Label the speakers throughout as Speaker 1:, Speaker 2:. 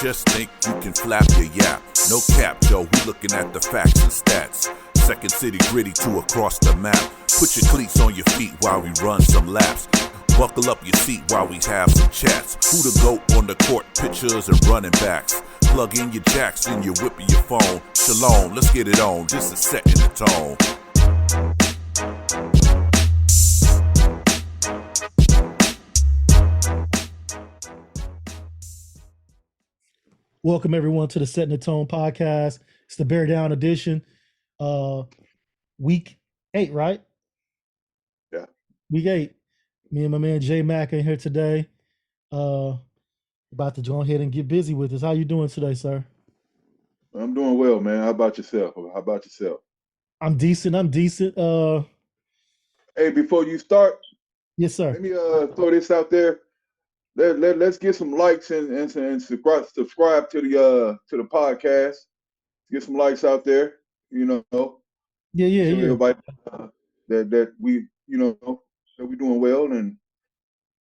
Speaker 1: just think you can flap your yap. No cap, yo, we looking at the facts and stats. Second city gritty to across the map. Put your cleats on your feet while we run some laps. Buckle up your seat while we have some chats. Who the GOAT on the court, pictures and running backs. Plug in your jacks and you're whipping your phone. Shalom, let's get it on, just a set in the tone.
Speaker 2: Welcome everyone to the Setting the Tone podcast. It's the Bear Down edition. Week 8, right?
Speaker 3: Yeah.
Speaker 2: Week 8. Me and my man J Mac are here today. About to go ahead and get busy with this. How you doing today, sir?
Speaker 3: I'm doing well, man. How about yourself?
Speaker 2: I'm decent.
Speaker 3: Hey, before you start,
Speaker 2: Yes, sir.
Speaker 3: let me throw this out there. Let's get some likes and subscribe to the podcast. Get some likes out there.
Speaker 2: Yeah.
Speaker 3: Show everybody that we that we're doing well, and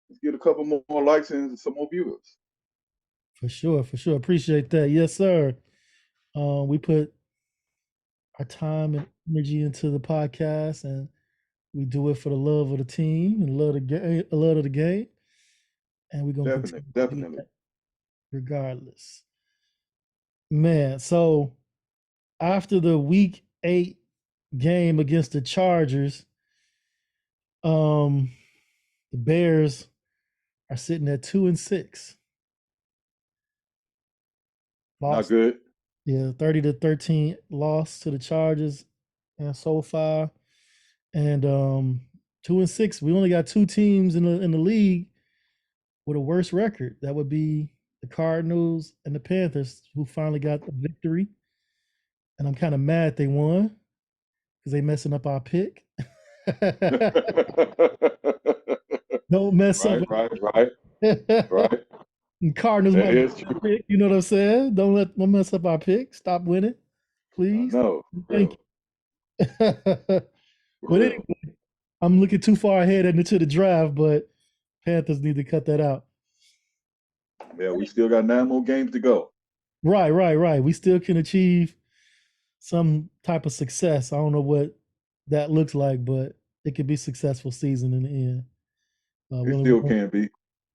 Speaker 3: let's get a couple more likes and some more viewers.
Speaker 2: For sure. Appreciate that. Yes, sir. We put our time and energy into the podcast, and we do it for the love of the team and love of the game. And we're gonna
Speaker 3: Definitely.
Speaker 2: Regardless. Man, so after the week 8 game against the Chargers, the Bears are sitting at 2-6.
Speaker 3: Not good.
Speaker 2: Yeah, 30-13 loss to the Chargers and so far. And 2-6. We only got 2 teams in the league with a worse record. That would be the Cardinals and the Panthers, who finally got the victory. And I'm kind of mad they won because they messing up our pick. Don't mess up.
Speaker 3: Right.
Speaker 2: And Cardinals might be our pick, you know what I'm saying? Don't mess up our pick. Stop winning, please.
Speaker 3: No.
Speaker 2: Thank you. But anyway, I'm looking too far ahead into the draft, but Panthers need to cut that out.
Speaker 3: Yeah, we still got 9 more games to go.
Speaker 2: Right. We still can achieve some type of success. I don't know what that looks like, but it could be a successful season in the end.
Speaker 3: It still can be.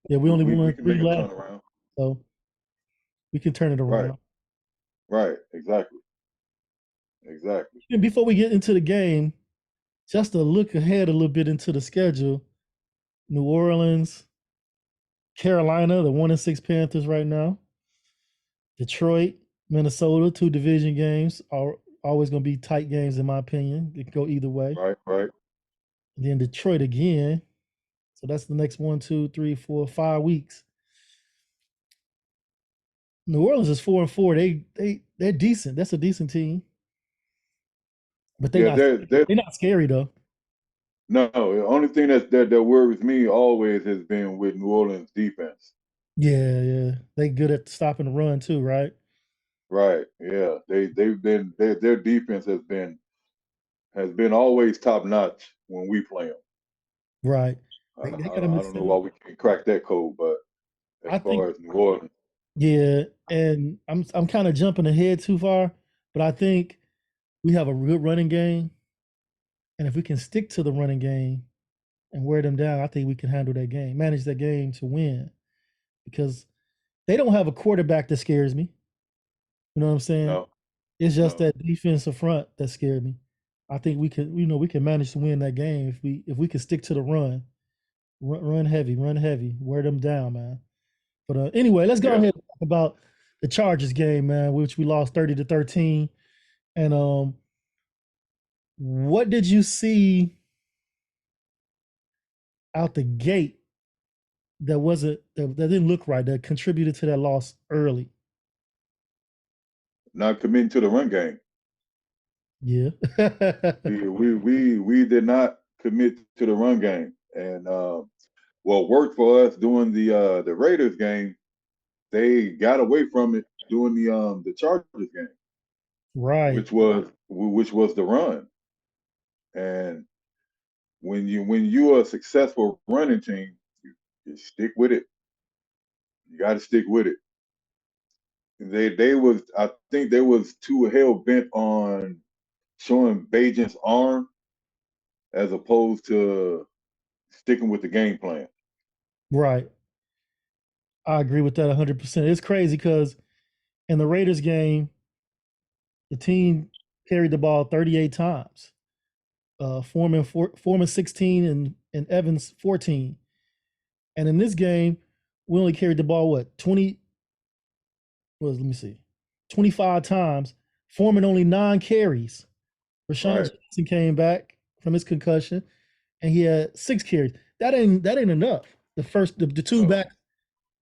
Speaker 2: Yeah, we only won 3
Speaker 3: make a
Speaker 2: left,
Speaker 3: turnaround.
Speaker 2: so we can turn it around.
Speaker 3: Right. Exactly.
Speaker 2: And before we get into the game, just to look ahead a little bit into the schedule, New Orleans, Carolina, the 1-6 Panthers right now. Detroit, Minnesota, 2 division games are always going to be tight games in my opinion. It can go either way.
Speaker 3: Right.
Speaker 2: And then Detroit again. So that's the next 1, 2, 3, 4, 5 weeks. New Orleans is 4-4. They're decent. That's a decent team. But they're not scary though.
Speaker 3: No, the only thing that worries me always has been with New Orleans defense.
Speaker 2: Yeah. They good at stopping the run too, right?
Speaker 3: Right. Yeah. They've been their defense has been always top notch when we play them.
Speaker 2: Right.
Speaker 3: I don't know why we can't crack that code, but as far as New Orleans.
Speaker 2: Yeah, and I'm kind of jumping ahead too far, but I think we have a good running game. And if we can stick to the running game and wear them down, I think we can handle that game, manage that game to win. Because they don't have a quarterback that scares me. You know what I'm saying?
Speaker 3: No.
Speaker 2: It's just that defensive front that scared me. I think we can manage to win that game if we can stick to the run heavy, wear them down, man. But anyway, let's go ahead and talk about the Chargers game, man, which we lost 30-13. And what did you see out the gate that didn't look right, that contributed to that loss early?
Speaker 3: Not committing to the run game.
Speaker 2: Yeah.
Speaker 3: we did not commit to the run game. And what worked for us during the Raiders game, they got away from it during the Chargers game.
Speaker 2: Right.
Speaker 3: Which was the run. And when you're a successful running team, you stick with it. You got to stick with it. they was I think they was too hell bent on showing Bajan's arm as opposed to sticking with the game plan.
Speaker 2: Right. I agree with that 100%. It's crazy because in the Raiders game, the team carried the ball 38 times. Foreman 16 and Evans 14. And in this game, we only carried the ball, what, 20, let me see, 25 times. Foreman only 9 carries. Rashawn
Speaker 3: Right,
Speaker 2: Johnson came back from his concussion and he had 6 carries. That ain't enough. The two
Speaker 3: no,
Speaker 2: back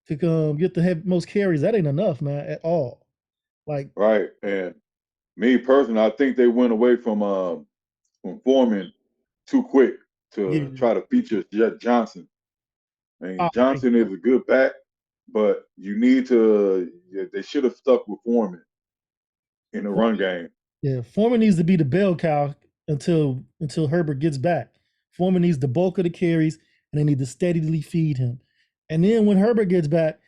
Speaker 2: to get the most carries, that ain't enough, man, at all. Like,
Speaker 3: right. And me personally, I think they went away from Foreman too quick to
Speaker 2: yeah,
Speaker 3: try to feature Jet Johnson. I
Speaker 2: I
Speaker 3: mean,
Speaker 2: think
Speaker 3: Johnson is a good back, but you need to. They should have stuck with Foreman in the run game.
Speaker 2: yeah, Foreman needs to be the bell cow until Herbert gets back. Foreman needs the bulk of the carries, and they need to steadily feed him. And then when Herbert gets back,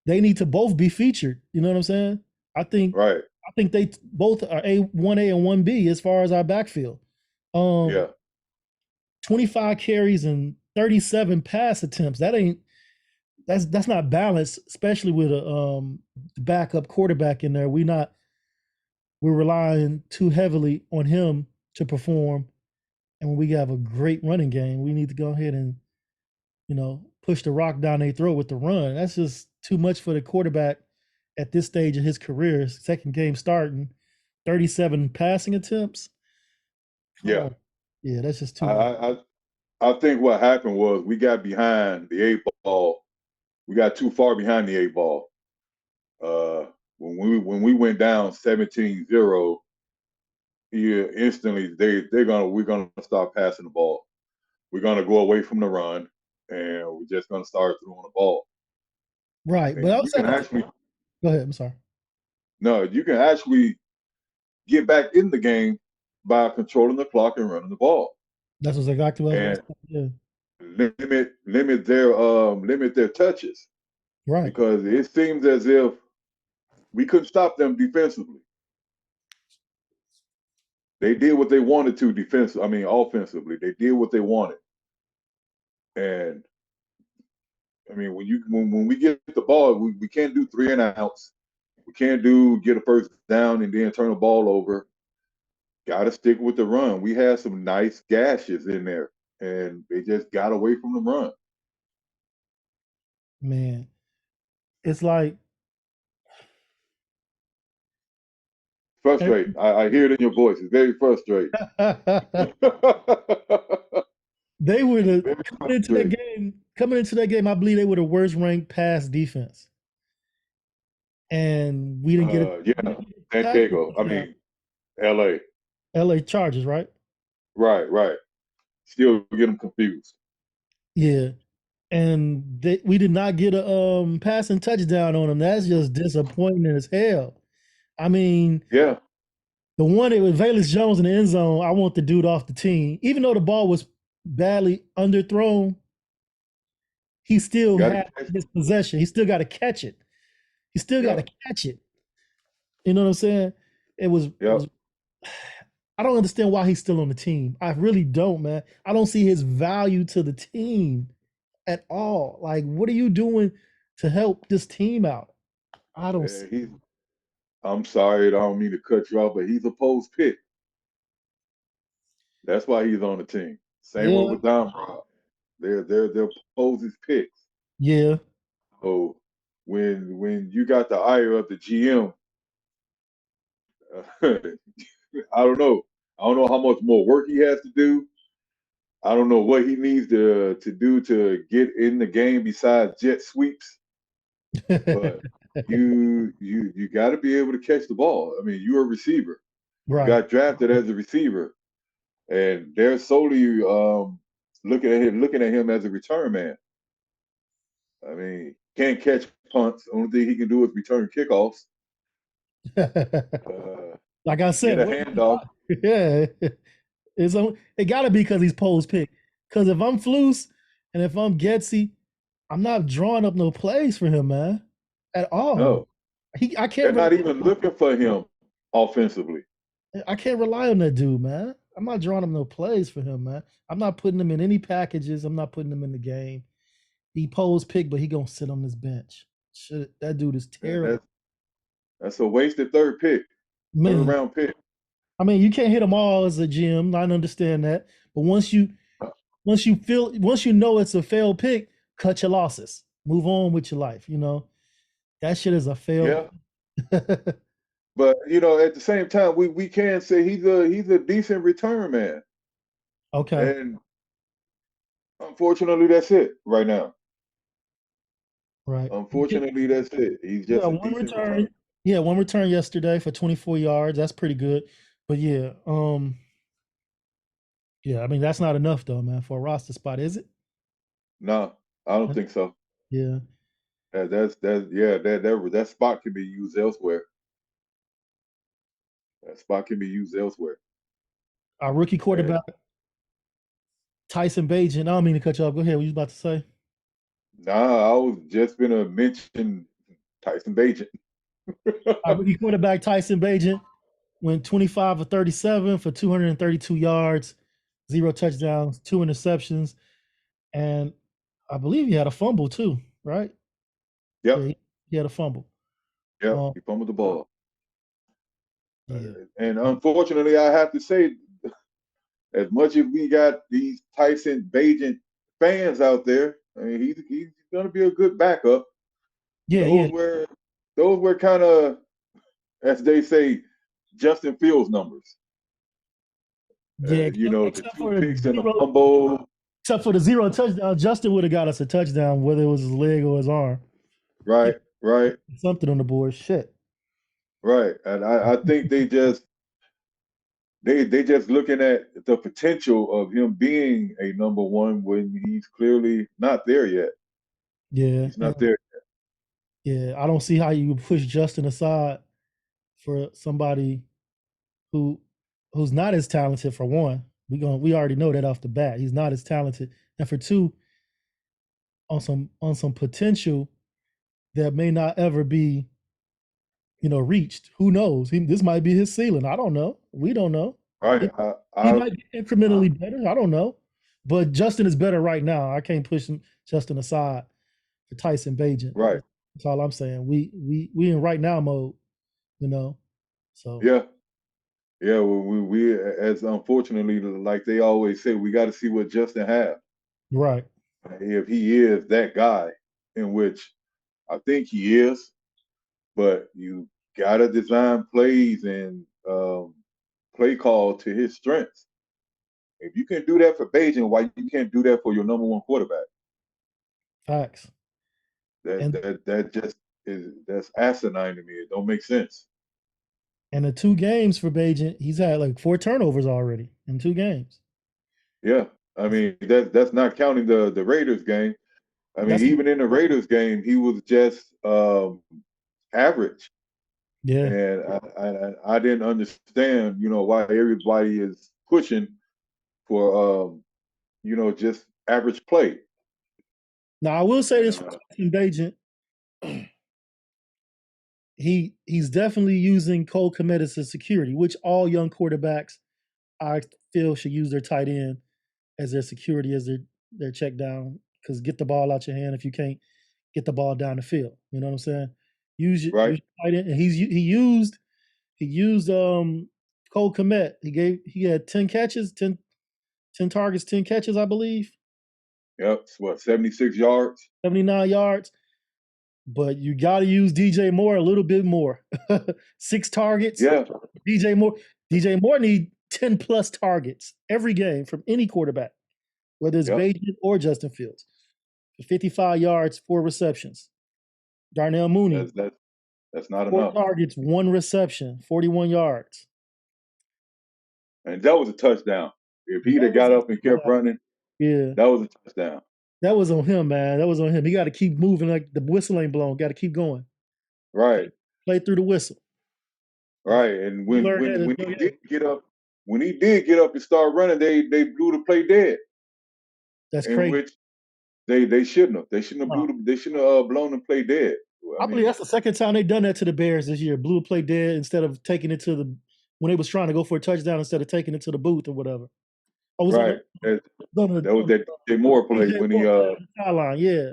Speaker 2: they need to both be featured. You know what I'm saying? I think
Speaker 3: Right.
Speaker 2: I think they both are A1A and 1B as far as our backfield. Um,
Speaker 3: Yeah.
Speaker 2: 25 carries and 37 pass attempts. That's not balanced, especially with a backup quarterback in there. We're relying too heavily on him to perform. And when we have a great running game, we need to go ahead and, push the rock down their throat with the run. That's just too much for the quarterback at this stage of his career. Second game starting, 37 passing attempts. Come
Speaker 3: Yeah.
Speaker 2: on. Yeah, that's just
Speaker 3: I
Speaker 2: too much.
Speaker 3: I I think what happened was we got behind the eight ball. We got too far behind the eight ball. When we went down 17-0, yeah, instantly we're gonna start passing the ball. We're gonna go away from the run, and we're just gonna start throwing the ball.
Speaker 2: Right. But
Speaker 3: And
Speaker 2: I
Speaker 3: you
Speaker 2: was
Speaker 3: can
Speaker 2: at the
Speaker 3: actually
Speaker 2: Go ahead. I'm sorry.
Speaker 3: no, you can actually get back in the game by controlling the clock and running the ball,
Speaker 2: That's exactly what I was going to
Speaker 3: and
Speaker 2: say. Yeah.
Speaker 3: limit their touches
Speaker 2: Right.
Speaker 3: because it seems as if we couldn't stop them defensively. They did what they wanted to offensively. They did what they wanted, and I mean, when we get the ball, we can't do 3-and-outs. We can't do get a first down and then turn the ball over. Got to stick with the run. We had some nice gashes in there, and they just got away from the run.
Speaker 2: Man. It's like
Speaker 3: Frustrating. I hear it in your voice. It's very frustrating.
Speaker 2: they were the
Speaker 3: Very frustrating.
Speaker 2: coming into that game, I believe they were the worst ranked pass defense. And we
Speaker 3: Yeah,
Speaker 2: didn't get a
Speaker 3: San
Speaker 2: passing
Speaker 3: Diego. I
Speaker 2: touchdown.
Speaker 3: mean, L.A.
Speaker 2: LA Chargers, right?
Speaker 3: Right, right. Still get them confused.
Speaker 2: Yeah. And we did not get a passing touchdown on them. That's just disappointing as hell. I mean,
Speaker 3: Yeah,
Speaker 2: the one that was Valus Jones in the end zone, I want the dude off the team. Even though the ball was badly underthrown, he
Speaker 3: you
Speaker 2: still
Speaker 3: got to
Speaker 2: had
Speaker 3: catch
Speaker 2: his
Speaker 3: them.
Speaker 2: possession. He still got to catch it. He still got to
Speaker 3: Yep,
Speaker 2: catch it. You know what I'm saying? It was
Speaker 3: yep.
Speaker 2: I don't understand why he's still on the team. I really don't, man. I don't see his value to the team at all. Like, what are you doing to help this team out? I don't see.
Speaker 3: He's. I'm sorry, I don't mean to cut you off, but he's a post pick. That's why he's on the team. Same way
Speaker 2: Yeah,
Speaker 3: with Dom Rob. They're Posey's picks.
Speaker 2: yeah.
Speaker 3: So when you got the ire of the GM, I don't know. I don't know how much more work he has to do. I don't know what he needs to do to get in the game besides jet sweeps. But you got to be able to catch the ball. I mean, you're a receiver. You
Speaker 2: Right.
Speaker 3: got drafted as a receiver, and they're solely looking at him as a return man. I mean, can't catch punts. Only thing he can do is return kickoffs. Uh,
Speaker 2: Like I
Speaker 3: get
Speaker 2: said,
Speaker 3: a
Speaker 2: what
Speaker 3: handoff.
Speaker 2: yeah. It gotta be because he's Poe's pick. Because if I'm Flus and if I'm Getsy, I'm not drawing up no plays for him, man. At all.
Speaker 3: No,
Speaker 2: I
Speaker 3: They're
Speaker 2: can't
Speaker 3: not even looking for him offensively.
Speaker 2: I can't rely on that dude, man. I'm not drawing him no plays for him, man. I'm not putting him in any packages. I'm not putting him in the game. He posed pick, but he gonna sit on this bench. Shit, that dude is
Speaker 3: And
Speaker 2: terrible,
Speaker 3: that's a wasted third
Speaker 2: man.
Speaker 3: round pick.
Speaker 2: I mean, you can't hit them all as a GM. I understand that, but once you know it's a failed pick, cut your losses. Move on with your life. You know that shit is a failed.
Speaker 3: Yeah, but at the same time, we can say he's a decent return man,
Speaker 2: Okay,
Speaker 3: and unfortunately, that's it right now.
Speaker 2: right.
Speaker 3: Unfortunately, that's it. He's
Speaker 2: Yeah,
Speaker 3: just a
Speaker 2: one
Speaker 3: decent return.
Speaker 2: return. Yeah, one return yesterday for 24 yards. That's pretty good. But yeah, I mean that's not enough though, man, for a roster spot, is it?
Speaker 3: No, I don't think so.
Speaker 2: Yeah.
Speaker 3: That's yeah, that spot can be used elsewhere. That spot can be used elsewhere.
Speaker 2: Our rookie
Speaker 3: And
Speaker 2: quarterback, Tyson Bagent. I don't mean to cut you off. Go ahead. What you about to say?
Speaker 3: nah, I was just gonna mention Tyson Bagent.
Speaker 2: Our rookie quarterback, Tyson Bagent, went 25 of 37 for 232 yards, 0 touchdowns, 2 interceptions, and I believe he had a fumble too, right? Yeah,
Speaker 3: Yep,
Speaker 2: he had a fumble.
Speaker 3: yep,
Speaker 2: Um,
Speaker 3: he fumbled the ball.
Speaker 2: yeah.
Speaker 3: And unfortunately, I have to say, as much as we got these Tyson Bagent fans out there, I mean, he's going to be a good backup.
Speaker 2: Yeah, yeah.
Speaker 3: Those were those were kind of, as they say, Justin Fields numbers.
Speaker 2: Yeah,
Speaker 3: The
Speaker 2: except
Speaker 3: two
Speaker 2: for the
Speaker 3: picks and the
Speaker 2: zero,
Speaker 3: fumble.
Speaker 2: except for the 0 touchdown, Justin would have got us a touchdown, whether it was his leg or his arm.
Speaker 3: Right, right,
Speaker 2: Something on the board. Shit.
Speaker 3: right. And I think they just looking at the potential of him being a number one when he's clearly not there yet.
Speaker 2: Yeah,
Speaker 3: He's not there.
Speaker 2: yeah. I don't see how you push Justin aside for somebody who who's not as talented. For one, we already know that off the bat. He's not as talented, and for two, on some potential that may not ever be reached. Who knows? This might be his ceiling. I don't know. We don't know.
Speaker 3: Right.
Speaker 2: He, he might be incrementally better. I don't know. But Justin is better right now. I can't push Justin aside for Tyson Bagent.
Speaker 3: Right.
Speaker 2: That's all I'm saying. We in right now mode, you know. So
Speaker 3: Yeah. Yeah. Well, we as unfortunately, like they always say, we got to see what Justin has.
Speaker 2: right.
Speaker 3: If he is that guy, in which I think he is, but you got to design plays and play call to his strengths. If you can do that for Beijing, why you can't do that for your number one quarterback?
Speaker 2: Facts.
Speaker 3: That
Speaker 2: And
Speaker 3: that that just that's asinine to me. It don't make sense.
Speaker 2: and the 2 games for Bagent, he's had like 4 turnovers already in 2 games.
Speaker 3: Yeah, I mean that's not counting the Raiders game. I mean,
Speaker 2: That's
Speaker 3: even in the Raiders game, he was just average,
Speaker 2: yeah.
Speaker 3: and I didn't understand, why everybody is pushing for just average play.
Speaker 2: Now I will say
Speaker 3: And
Speaker 2: this for Tyson Bagent, he's definitely using Cole Kmet as a security, which all young quarterbacks I feel should use their tight end as their security, as their check down. Because get the ball out your hand if you can't get the ball down the field. You know what I'm saying?
Speaker 3: right,
Speaker 2: Use your tight end. And he used Cole Kmet. He had 10 catches, 10 targets, 10 catches, I believe,
Speaker 3: yep, what 76 yards.
Speaker 2: 79 yards. But you got to use DJ Moore a little bit more. 6 targets.
Speaker 3: Yeah,
Speaker 2: DJ Moore. DJ Moore need 10 plus targets every game from any quarterback, whether it's
Speaker 3: yep,
Speaker 2: Bajan or Justin Fields. 55 yards, 4 receptions. Darnell Mooney,
Speaker 3: that's not
Speaker 2: 4
Speaker 3: enough.
Speaker 2: targets, 1 reception, 41 yards.
Speaker 3: And that was a touchdown. If he'd
Speaker 2: That
Speaker 3: have
Speaker 2: was
Speaker 3: got up and kept running,
Speaker 2: yeah.
Speaker 3: that was a touchdown.
Speaker 2: That was on him, man. That was on him. He got to keep moving like the whistle ain't blown. Got to keep going.
Speaker 3: Right,
Speaker 2: Play through the whistle.
Speaker 3: right. And
Speaker 2: We
Speaker 3: when
Speaker 2: learned that
Speaker 3: when
Speaker 2: as
Speaker 3: when
Speaker 2: young
Speaker 3: he did
Speaker 2: age.
Speaker 3: get up, and start running, they blew the play dead.
Speaker 2: That's
Speaker 3: In
Speaker 2: crazy.
Speaker 3: which they shouldn't have. They shouldn't have
Speaker 2: No.
Speaker 3: blown the play dead.
Speaker 2: I believe that's the second time they done that to the Bears this year. Blew a play dead instead of taking it to the when they was trying to go for a touchdown instead of taking it to the booth or whatever. I was
Speaker 3: right. That was that DJ Moore play
Speaker 2: DJ
Speaker 3: when he
Speaker 2: Moore play on the sideline. Yeah.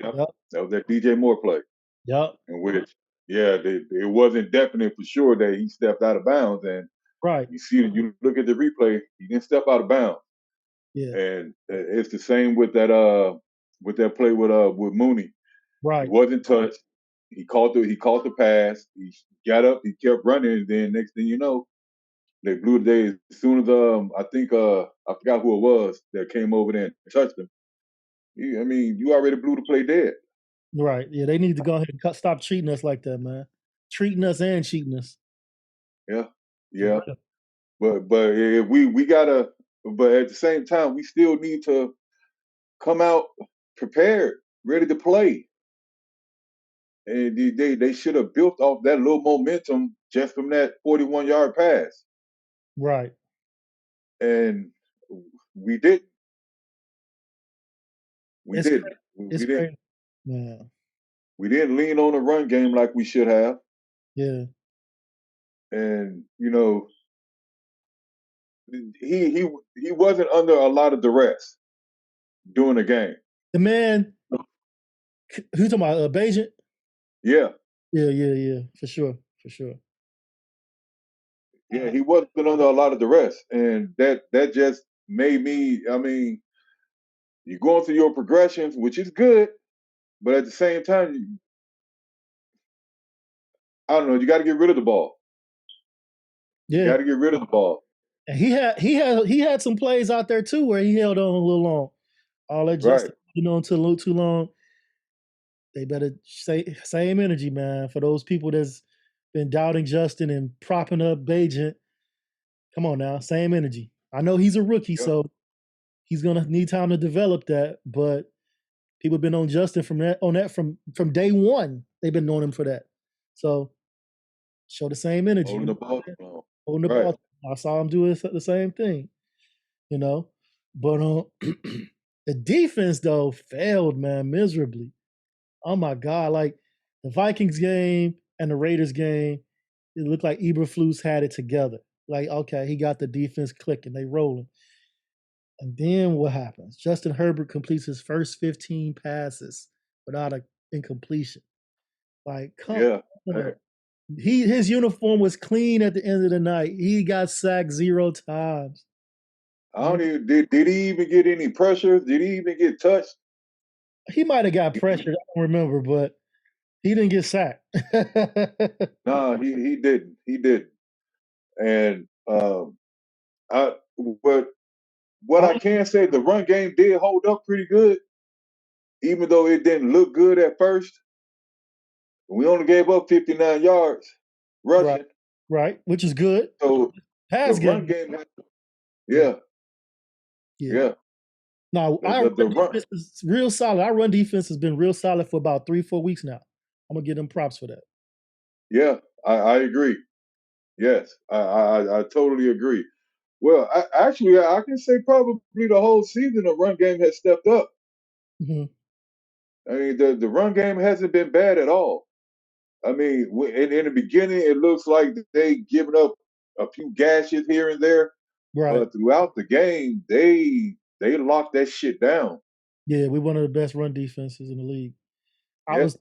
Speaker 3: yep,
Speaker 2: Yep.
Speaker 3: that was that DJ Moore play
Speaker 2: Yep.
Speaker 3: in which it wasn't definite for sure that he stepped out of bounds, and
Speaker 2: Right.
Speaker 3: you look at the replay, he didn't step out of bounds,
Speaker 2: Yeah.
Speaker 3: and it's the same with that play with Mooney. He
Speaker 2: Right.
Speaker 3: wasn't touched. He caught the pass. He got up. He kept running, and then next thing you know, they blew the day. As soon as I think I forgot who it was that came over there and touched him. I mean, you already blew the play dead.
Speaker 2: Right. Yeah, they need to go ahead and stop treating us like that, man. Treating us and cheating us.
Speaker 3: Yeah, yeah. But if we gotta, but at the same time, we still need to come out prepared, ready to play. And they should have built off that little momentum just from that 41-yard pass.
Speaker 2: Right.
Speaker 3: And we didn't. We
Speaker 2: It's
Speaker 3: didn't.
Speaker 2: crazy.
Speaker 3: We
Speaker 2: It's
Speaker 3: didn't.
Speaker 2: crazy. Yeah.
Speaker 3: We didn't lean on the run game like we should have.
Speaker 2: Yeah.
Speaker 3: And he wasn't under a lot of duress during the game.
Speaker 2: The man, who's talking about Bajent?
Speaker 3: Yeah.
Speaker 2: Yeah. For sure.
Speaker 3: Yeah, he wasn't under a lot of duress. And that just made me, I mean, you're going through your progressions, which is good, but at the same time, I don't know, you got to get rid of the ball.
Speaker 2: Yeah.
Speaker 3: You got to get rid of the ball.
Speaker 2: And he had some plays out there too where he held on a little long. All that just until a little too long. They better say same energy, man. For those people that's been doubting Justin and propping up Bajent, come on now, same energy. I know he's a rookie, so he's gonna need time to develop that. But people have been on Justin from day one. They've been on him for that. So show the same energy.
Speaker 3: Holding the ball.
Speaker 2: Holding the ball. I saw him do the same thing. But the defense though failed, man, miserably. Oh my God! Like the Vikings game and the Raiders game, it looked like Eberflus had it together. Like, okay, he got the defense clicking, they rolling. And then what happens? Justin Herbert completes his first 15 passes without an incompletion. Like, come on. His uniform was clean at the end of the night. He got sacked 0 times.
Speaker 3: I don't even did he even get any pressure? Did he even get touched?
Speaker 2: He might have got pressured, I don't remember, but he didn't get sacked.
Speaker 3: No, he didn't. He didn't. And what I can say, the run game did hold up pretty good, even though it didn't look good at first. We only gave up 59 yards rushing.
Speaker 2: Right, which is good.
Speaker 3: So
Speaker 2: pass
Speaker 3: the run game, yeah.
Speaker 2: Now, our run defense is real solid. Our run defense has been real solid for about 3-4 weeks now. I'm gonna give them props for that.
Speaker 3: Yeah, I agree. Yes, I totally agree. Well, actually, I can say probably the whole season the run game has stepped up.
Speaker 2: Mm-hmm.
Speaker 3: I mean, the run game hasn't been bad at all. I mean, in the beginning, it looks like they given up a few gashes here and there, but throughout the game, they locked that shit down.
Speaker 2: Yeah, we're one of the best run defenses in the league.
Speaker 3: It's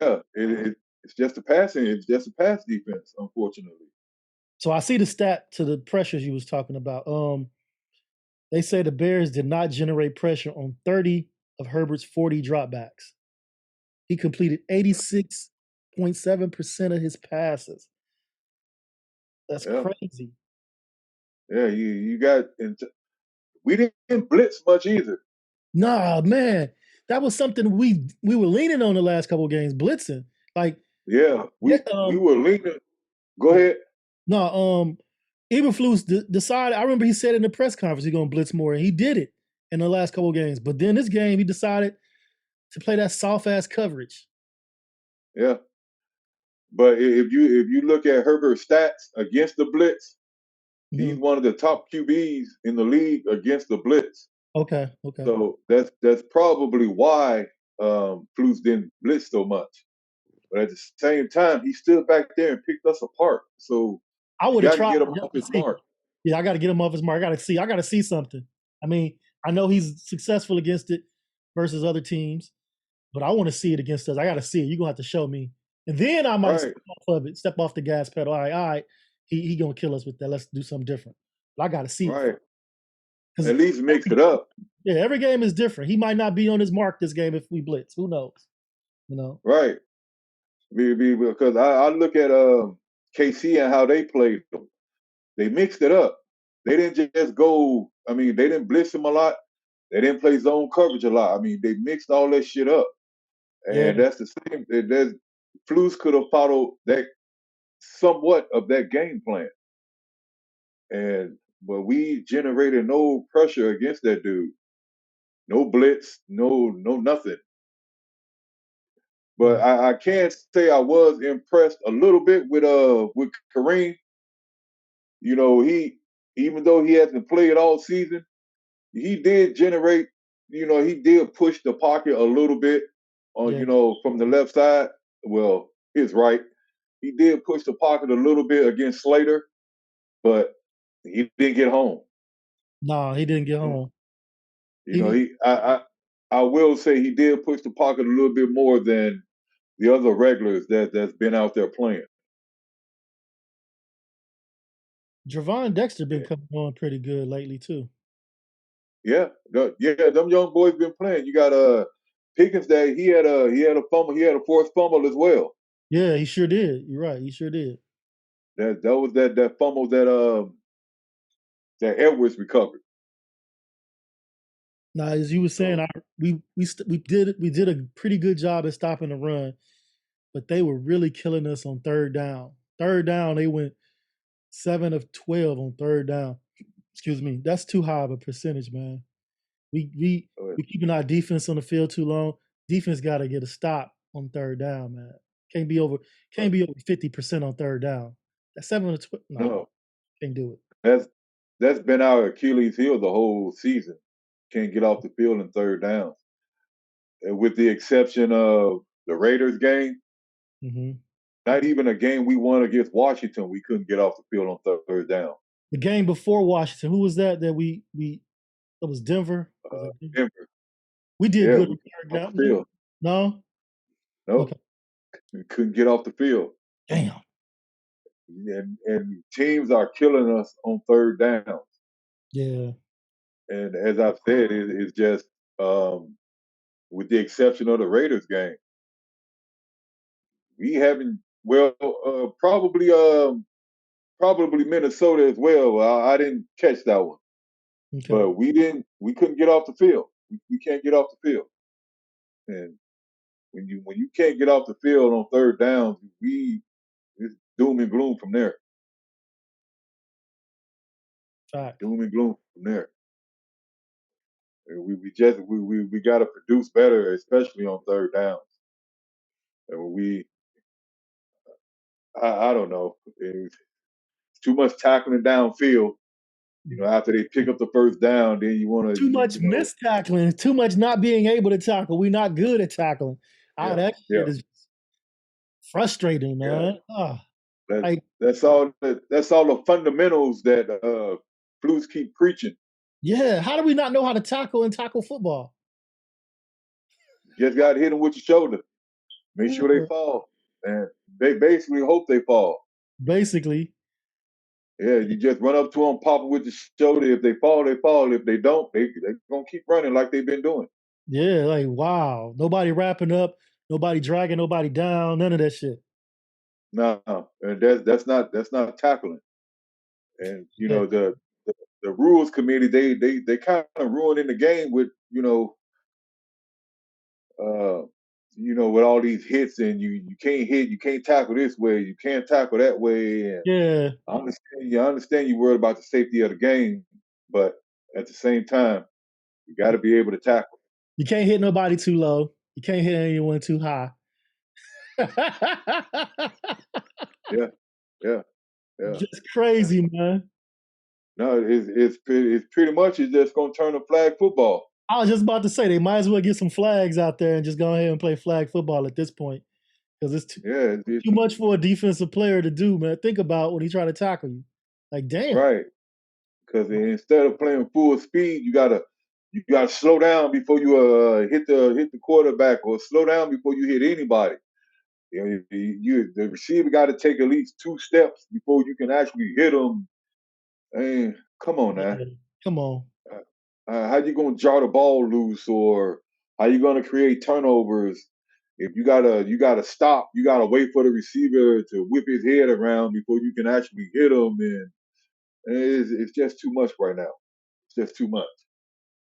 Speaker 3: just a passing. It's just a pass defense, unfortunately.
Speaker 2: So I see the stat to the pressures you was talking about. They say the Bears did not generate pressure on 30 of Herbert's 40 dropbacks. He completed 86.7% of his passes. That's crazy.
Speaker 3: Yeah, you got. We didn't blitz much either.
Speaker 2: Nah, man, that was something we were leaning on the last couple of games, blitzing. Like,
Speaker 3: yeah, we were leaning. Go ahead.
Speaker 2: No, Eberflus decided. I remember he said in the press conference he's going to blitz more, and he did it in the last couple of games. But then this game, he decided to play that soft ass coverage.
Speaker 3: Yeah, but if you look at Herbert's stats against the blitz, he's one of the top QBs in the league against the blitz.
Speaker 2: Okay.
Speaker 3: So that's probably why Flus didn't blitz so much. But at the same time, he stood back there and picked us apart. So
Speaker 2: I
Speaker 3: you
Speaker 2: would have
Speaker 3: got to
Speaker 2: tried
Speaker 3: get him off
Speaker 2: to
Speaker 3: his
Speaker 2: see.
Speaker 3: mark.
Speaker 2: Yeah, I got to get him off his mark. I got to see something. I mean, I know he's successful against it versus other teams, but I want to see it against us. I got to see it. You're gonna have to show me, and then I might
Speaker 3: Right,
Speaker 2: step off of it, step off the gas pedal. All right, he gonna kill us with that. Let's do something different. But I got to see it
Speaker 3: right.
Speaker 2: because
Speaker 3: At least mix it up.
Speaker 2: yeah, every game is different. He might not be on his mark this game if we blitz. Who knows? You know.
Speaker 3: Right. Because I look at KC and how they played them. They mixed it up. They didn't just go. I mean, they didn't blitz him a lot. They didn't play zone coverage a lot. I mean, they mixed all that shit up,
Speaker 2: Yeah.
Speaker 3: and that's the same. That Flus could have followed that somewhat of that game plan, and but we generated no pressure against that dude. No blitz, no nothing. But
Speaker 2: Mm.
Speaker 3: I can't say I was impressed a little bit with Kareem. You know, he even though he hasn't played all season, he did generate. You know, he did push the pocket a little bit on
Speaker 2: Yeah.
Speaker 3: from the left side. Well, his right. He did push the pocket a little bit against Slater, but he didn't get home.
Speaker 2: No, he didn't get home.
Speaker 3: You know,
Speaker 2: He
Speaker 3: I will say he did push the pocket a little bit more than the other regulars that's been out there playing.
Speaker 2: Javon Dexter been coming on pretty good lately too.
Speaker 3: Yeah, them young boys been playing. You got Pickens that he had a fumble, he had a forced fumble as well.
Speaker 2: Yeah, he sure did. You're right. He sure did.
Speaker 3: That was that fumble that Edwards recovered.
Speaker 2: Now, as you were saying,
Speaker 3: So
Speaker 2: we did a pretty good job at stopping the run, but they were really killing us on third down. Third down, they went 7 of 12 on third down. Excuse me. That's too high of a percentage, man. We keeping our defense on the field too long. Defense got to get a stop on third down, man. Can't be over 50% on third down. That's 7 of 12. No,
Speaker 3: no,
Speaker 2: can't do it.
Speaker 3: that's been our Achilles heel the whole season. Can't get off the field in third downs. And with the exception of the Raiders game,
Speaker 2: Hmm.
Speaker 3: not even a game we won against Washington, we couldn't get off the field on third down.
Speaker 2: The game before Washington, who was that? That we that was Denver. Was that Denver?
Speaker 3: Denver,
Speaker 2: We did
Speaker 3: yeah,
Speaker 2: good
Speaker 3: we
Speaker 2: on
Speaker 3: couldn't
Speaker 2: third
Speaker 3: get off
Speaker 2: down.
Speaker 3: the field.
Speaker 2: No,
Speaker 3: Nope,
Speaker 2: okay.
Speaker 3: we couldn't get off the field.
Speaker 2: Damn.
Speaker 3: And teams are killing us on third downs.
Speaker 2: Yeah.
Speaker 3: And as I've said, it's just with the exception of the Raiders game, we haven't. Well, probably Minnesota as well. I didn't catch that one,
Speaker 2: Okay.
Speaker 3: but we didn't. We couldn't get off the field. We can't get off the field, and when you can't get off the field on third downs, it's doom and gloom from there.
Speaker 2: Fact.
Speaker 3: Doom and gloom from there. And we got to produce better, especially on third downs. And I don't know, it's too much tackling downfield. You know, after they pick up the first down, then you want to,
Speaker 2: Too much missed tackling. Too much not being able to tackle. We're not good at tackling.
Speaker 3: yeah,
Speaker 2: That
Speaker 3: yeah,
Speaker 2: shit is frustrating,
Speaker 3: yeah.
Speaker 2: man.
Speaker 3: That,
Speaker 2: Like,
Speaker 3: that's all. That's all the fundamentals that Blues keep preaching.
Speaker 2: yeah. How do we not know how to tackle and tackle football?
Speaker 3: You just got to hit them with your shoulder. Make sure they
Speaker 2: Yeah.
Speaker 3: fall, and they basically hope they fall.
Speaker 2: Basically,
Speaker 3: Yeah, you just run up to them, pop them with your shoulder. If they fall, they fall. If they don't, they're gonna keep running like they've been doing.
Speaker 2: yeah. Like, wow. Nobody wrapping up. Nobody dragging nobody down. None of that shit.
Speaker 3: No, and that's not tackling. And
Speaker 2: Yeah.
Speaker 3: the rules committee they kind of ruining the game with uh, with all these hits and you can't hit, you can't tackle this way, you can't tackle that way. And
Speaker 2: Yeah.
Speaker 3: I understand you worried about the safety of the game, but at the same time, you got to be able to tackle.
Speaker 2: You can't hit nobody too low. You can't hit anyone too high.
Speaker 3: Yeah, yeah, yeah.
Speaker 2: Just crazy, man.
Speaker 3: No, it's pretty much it's just gonna turn to flag football.
Speaker 2: I was just about to say they might as well get some flags out there and just go ahead and play flag football at this point. because it's
Speaker 3: it's
Speaker 2: too much for a defensive player to do, man. Think about when he try to tackle you. Like, damn.
Speaker 3: right. Because instead of playing full speed, you gotta slow down before you hit the quarterback, or slow down before you hit anybody. The receiver got to take at least 2 steps before you can actually hit them. And come on now,
Speaker 2: Yeah, come on.
Speaker 3: how you gonna jar the ball loose, or how you gonna create turnovers? If you gotta stop, you gotta wait for the receiver to whip his head around before you can actually hit him, and it's just too much right now. It's just too much.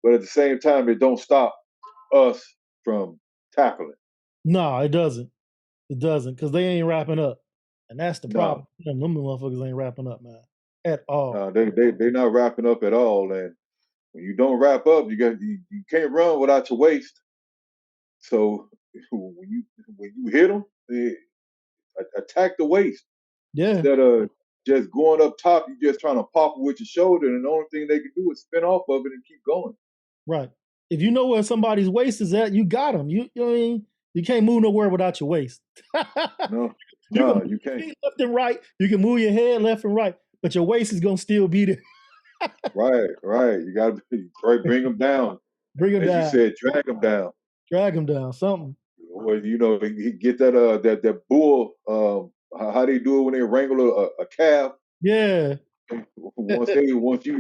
Speaker 3: But at the same time, it don't stop us from tackling.
Speaker 2: No, it doesn't. It doesn't, because they ain't wrapping up. And that's the
Speaker 3: No,
Speaker 2: problem. Them motherfuckers ain't wrapping up, man. At all.
Speaker 3: no, they not wrapping up at all. And when you don't wrap up, you can't run without your waist. So when you hit them, attack the waist
Speaker 2: Yeah,
Speaker 3: instead of just going up top. You just trying to pop it with your shoulder, and the only thing they can do is spin off of it and keep going.
Speaker 2: right. If you know where somebody's waist is at, you got them. You know what I mean? You can't move nowhere without your waist.
Speaker 3: No,
Speaker 2: You can
Speaker 3: no,
Speaker 2: move
Speaker 3: you
Speaker 2: your
Speaker 3: can't.
Speaker 2: feet left and right. You can move your head left and right, but your waist is gonna still be there.
Speaker 3: Right, right. You got to bring them down,
Speaker 2: Bring them
Speaker 3: as you
Speaker 2: down,
Speaker 3: said, drag them down.
Speaker 2: drag them down, something.
Speaker 3: Or he get that bull. How they do it when they wrangle a calf.
Speaker 2: Yeah,
Speaker 3: Once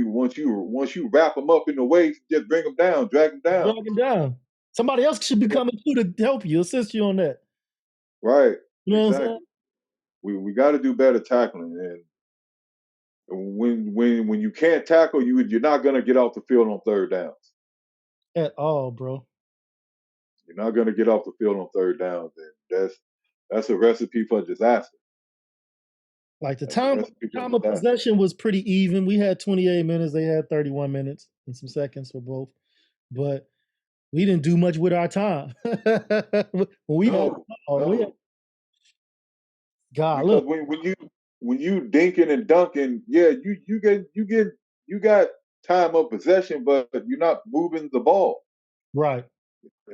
Speaker 3: you wrap them up in the waist, just bring them down, drag them down.
Speaker 2: drag them down. Somebody else should be coming too to help you, assist you on that.
Speaker 3: Right,
Speaker 2: You know what I'm saying?
Speaker 3: exactly. We got to do better tackling, and when you can't tackle, you're not gonna get off the field on third downs.
Speaker 2: At all, bro.
Speaker 3: You're not gonna get off the field on third downs, and that's a recipe for disaster.
Speaker 2: Like the
Speaker 3: That's a
Speaker 2: time
Speaker 3: recipe for
Speaker 2: time of
Speaker 3: disaster.
Speaker 2: possession was pretty even. We had 28 minutes. They had 31 minutes and some seconds for both. But we didn't do much with our time. when we had
Speaker 3: No,
Speaker 2: oh, we had
Speaker 3: no,
Speaker 2: God,
Speaker 3: because
Speaker 2: look,
Speaker 3: when you dinking and dunking, yeah, you got time of possession, but you're not moving the ball,
Speaker 2: right.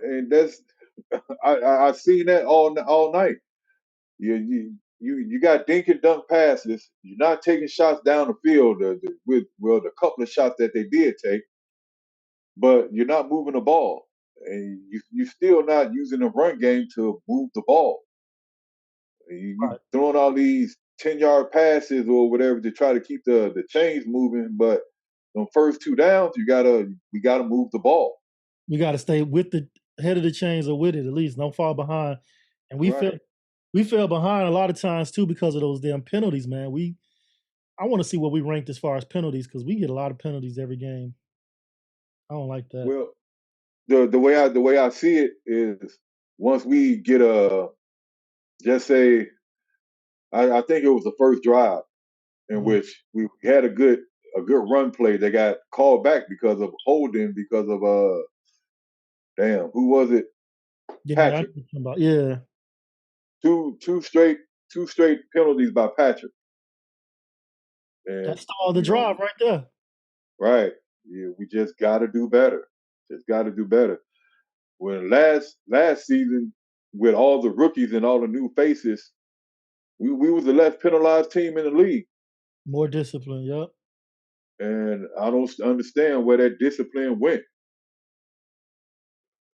Speaker 3: and that's I seen that all night. You got dink and dunk passes. You're not taking shots down the field with the couple of shots that they did take, but you're not moving the ball, and you still not using the run game to move the ball. You
Speaker 2: Right.
Speaker 3: throwing all these 10-yard passes or whatever to try to keep the chains moving, but on first 2 downs, we gotta move the ball.
Speaker 2: We gotta stay with the head of the chains or with it at least. Don't fall behind. And
Speaker 3: Right.
Speaker 2: we fell behind a lot of times too because of those damn penalties, man. I want to see what we ranked as far as penalties because we get a lot of penalties every game. I don't like that.
Speaker 3: Well, the way I see it is, once we get just say, I think it was the first drive in
Speaker 2: Mhm.
Speaker 3: which we had a good run play that got called back because of holding, because of damn, who was it?
Speaker 2: Yeah, I know
Speaker 3: Patrick.
Speaker 2: what you're talking about. Yeah,
Speaker 3: Two straight penalties by Patrick. And
Speaker 2: that's all the drive right there.
Speaker 3: right, yeah, we just got to do better. Just got to do better. When last season, with all the rookies and all the new faces, we was the less penalized team in the league,
Speaker 2: More discipline. Yep.
Speaker 3: and I don't understand where that discipline went.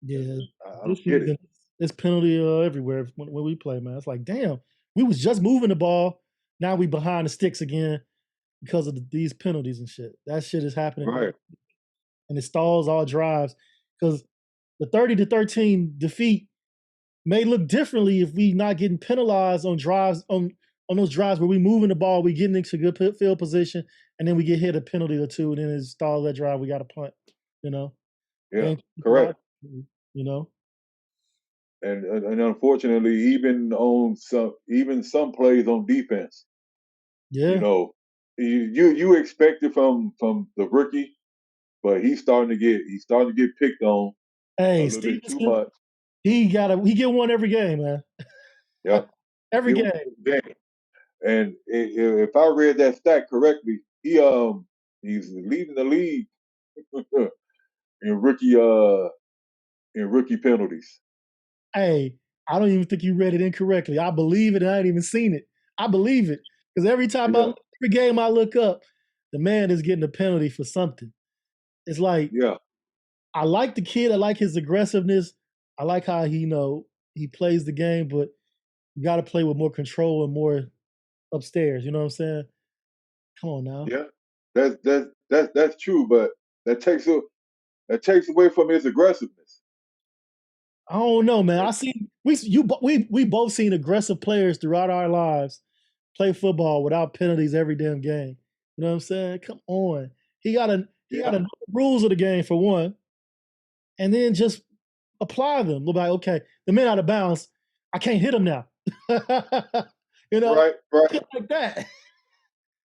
Speaker 2: Yeah,
Speaker 3: I
Speaker 2: this
Speaker 3: don't get it.
Speaker 2: season it's penalty everywhere when we play, man. It's like, damn, we was just moving the ball. Now we behind the sticks again because of these penalties and shit. That shit is happening,
Speaker 3: Right.
Speaker 2: and it stalls all drives. Because the 30-13 defeat may look differently if we not getting penalized on drives on those drives where we moving the ball, we getting into good field position, and then we get hit a penalty or two, and then it stalls that drive. We got to punt. You know,
Speaker 3: Yeah.
Speaker 2: and
Speaker 3: Correct.
Speaker 2: you know,
Speaker 3: And unfortunately, even some plays on defense, you
Speaker 2: yeah.
Speaker 3: know, you expect it from the rookie, but he's starting to get picked on a
Speaker 2: Hey,
Speaker 3: little bit too
Speaker 2: Stevenson,
Speaker 3: much.
Speaker 2: he get one every game, man.
Speaker 3: Yep.
Speaker 2: Every
Speaker 3: Get one
Speaker 2: game.
Speaker 3: game. And if I read that stat correctly, he's leading the league in rookie penalties.
Speaker 2: Hey, I don't even think you read it incorrectly. I believe it, and I ain't even seen it. I believe it because
Speaker 3: Yeah,
Speaker 2: every game I look up, the man is getting a penalty for something. It's like
Speaker 3: yeah,
Speaker 2: I like the kid. I like his aggressiveness. I like how he plays the game, but you got to play with more control and more upstairs. You know what I'm saying? Come on now.
Speaker 3: yeah. That's true, but that takes a that takes away from his aggressiveness.
Speaker 2: I don't know, man. I see we both seen aggressive players throughout our lives play football without penalties every damn game. You know what I'm saying? Come on. He got to
Speaker 3: Yeah,
Speaker 2: know the rules of the game for one, and then just apply them. Look like, okay, the man out of bounds, I can't hit him now. you know,
Speaker 3: right, right.
Speaker 2: shit like that.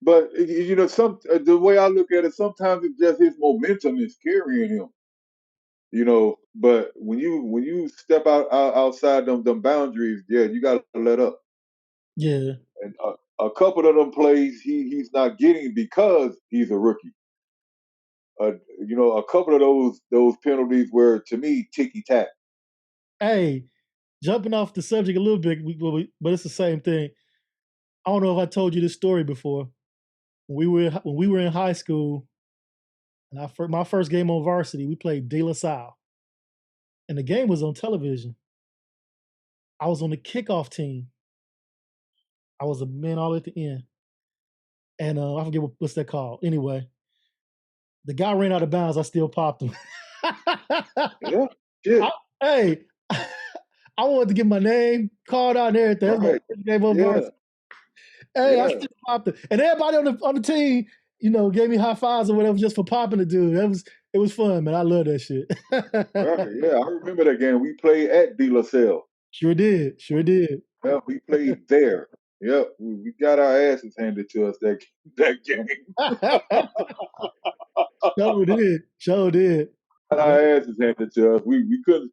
Speaker 3: But some the way I look at it, sometimes it's just his momentum is carrying him. But when you step outside them boundaries, yeah, you got to let up.
Speaker 2: Yeah.
Speaker 3: And a couple of them plays he's not getting because he's a rookie. Uh, a couple of those penalties were to me ticky tack.
Speaker 2: Hey, jumping off the subject a little bit, but it's the same thing. I don't know if I told you this story before. When we were in high school, and my first game on varsity, we played De La Salle, and the game was on television. I was on the kickoff team. I was a man all at the end, and I forget what's that called. Anyway, the guy ran out of bounds. I still popped him.
Speaker 3: Yeah, shit.
Speaker 2: I, hey, I wanted to get my name called out and everything. That's my
Speaker 3: Right.
Speaker 2: first game on
Speaker 3: Yeah.
Speaker 2: varsity. Hey, I
Speaker 3: Yeah.
Speaker 2: still popped him, and everybody on the team, gave me high fives or whatever just for popping the dude. It was fun, man. I love that shit.
Speaker 3: Right. Yeah. I remember that game. We played at De La Salle.
Speaker 2: Sure did. Sure did.
Speaker 3: Yeah, we played there. Yep. We got our asses handed to us that game.
Speaker 2: Sure did. Sure did.
Speaker 3: Got
Speaker 2: Yeah,
Speaker 3: our asses handed to us. We couldn't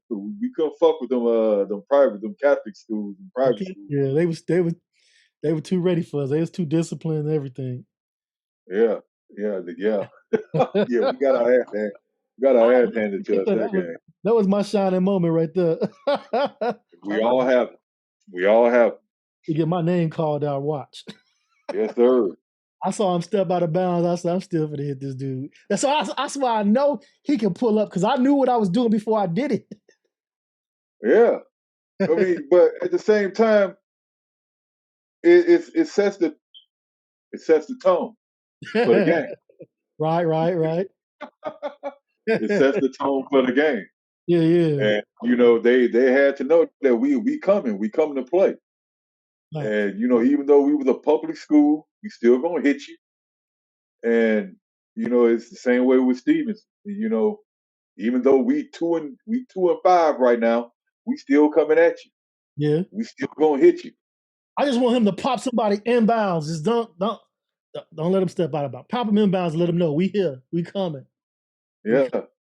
Speaker 3: fuck with them Catholic schools and private
Speaker 2: okay.
Speaker 3: schools.
Speaker 2: Yeah, they were too ready for us. They was too disciplined and everything.
Speaker 3: Yeah. Yeah. Yeah. We got our ass handed to us
Speaker 2: that
Speaker 3: that
Speaker 2: was
Speaker 3: game.
Speaker 2: that was my shining moment right there.
Speaker 3: We all have it. We all have it.
Speaker 2: to get my name called out. Watch.
Speaker 3: Yes, sir.
Speaker 2: I saw him step out of bounds. I said, I'm still gonna hit this dude. That's why I know he can pull up because I knew what I was doing before I did
Speaker 3: Yeah. I
Speaker 2: it.
Speaker 3: mean, but at the same time, it sets the tone for the game.
Speaker 2: right, right, right.
Speaker 3: It sets the tone for the game.
Speaker 2: Yeah, yeah.
Speaker 3: And they had to know that we coming to play.
Speaker 2: Right.
Speaker 3: And even though we was a public school, we still gonna hit you. And it's the same way with Stevens. Even though we 2-5 right now, we still coming at you.
Speaker 2: Yeah.
Speaker 3: We still gonna hit you.
Speaker 2: I just want him to pop somebody inbounds. Just don't let him step out of bounds. Pop him inbounds and let him know we here. We coming. We
Speaker 3: Yeah,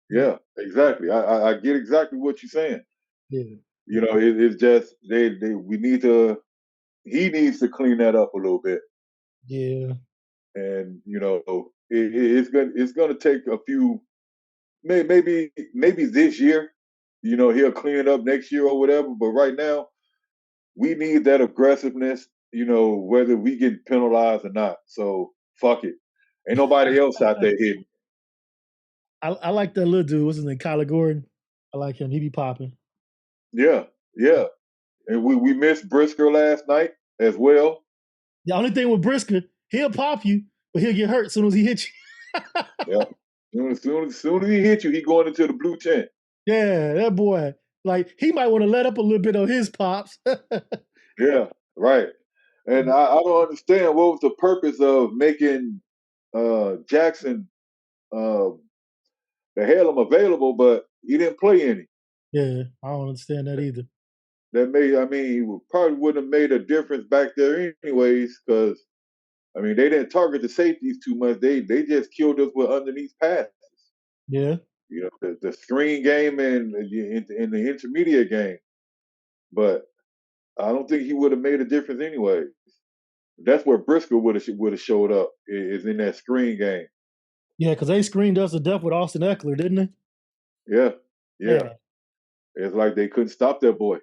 Speaker 3: yeah, exactly. I get exactly what you're saying.
Speaker 2: yeah.
Speaker 3: It's just we need to. He needs to clean that up a little bit,
Speaker 2: Yeah.
Speaker 3: and it's gonna take a few, maybe this year. He'll clean it up next year or whatever. But right now, we need that aggressiveness. Whether we get penalized or not. So fuck it. Ain't nobody else out there hitting.
Speaker 2: I like that little dude. What's his name? Kyler Gordon. I like him. He be popping.
Speaker 3: Yeah, yeah. And we missed Brisker last night as well.
Speaker 2: The only thing with Brisker, he'll pop you, but he'll get hurt as soon as he hits you.
Speaker 3: Yeah. Soon as he hit you, he going into the blue tent.
Speaker 2: Yeah, that boy. Like he might want to let up a little bit on his pops.
Speaker 3: Yeah, right. And I don't understand what was the purpose of making Jackson uh, the Halem available, but he didn't play any.
Speaker 2: Yeah, I don't understand that either.
Speaker 3: He probably wouldn't have made a difference back there anyways, because they didn't target the safeties too much. They just killed us with underneath passes.
Speaker 2: Yeah,
Speaker 3: The screen game and in the intermediate game, but I don't think he would have made a difference anyway. That's where Briscoe would have showed up is in that screen game.
Speaker 2: yeah, because they screened us to death with Austin Eckler, didn't they?
Speaker 3: Yeah, yeah.
Speaker 2: Yeah,
Speaker 3: It's like they couldn't stop that boy.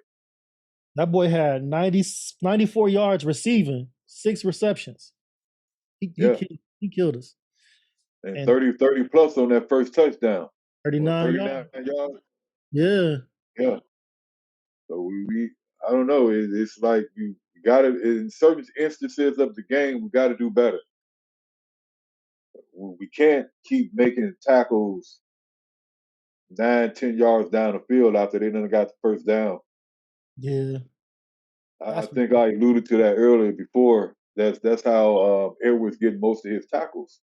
Speaker 2: That boy had 94 yards receiving, 6 receptions.
Speaker 3: Yeah,
Speaker 2: He killed us.
Speaker 3: and
Speaker 2: And
Speaker 3: 30 plus on that first touchdown. What,
Speaker 2: 39
Speaker 3: 39
Speaker 2: yards.
Speaker 3: yards?
Speaker 2: Yeah.
Speaker 3: Yeah. So we I don't know. It's like you got to, in certain instances of the game, we got to do better. We can't keep making tackles 9, 10 yards down the field after they done got the first down.
Speaker 2: Yeah.
Speaker 3: I
Speaker 2: That's
Speaker 3: think I alluded to that earlier before. That's how Edwards getting most of his tackles.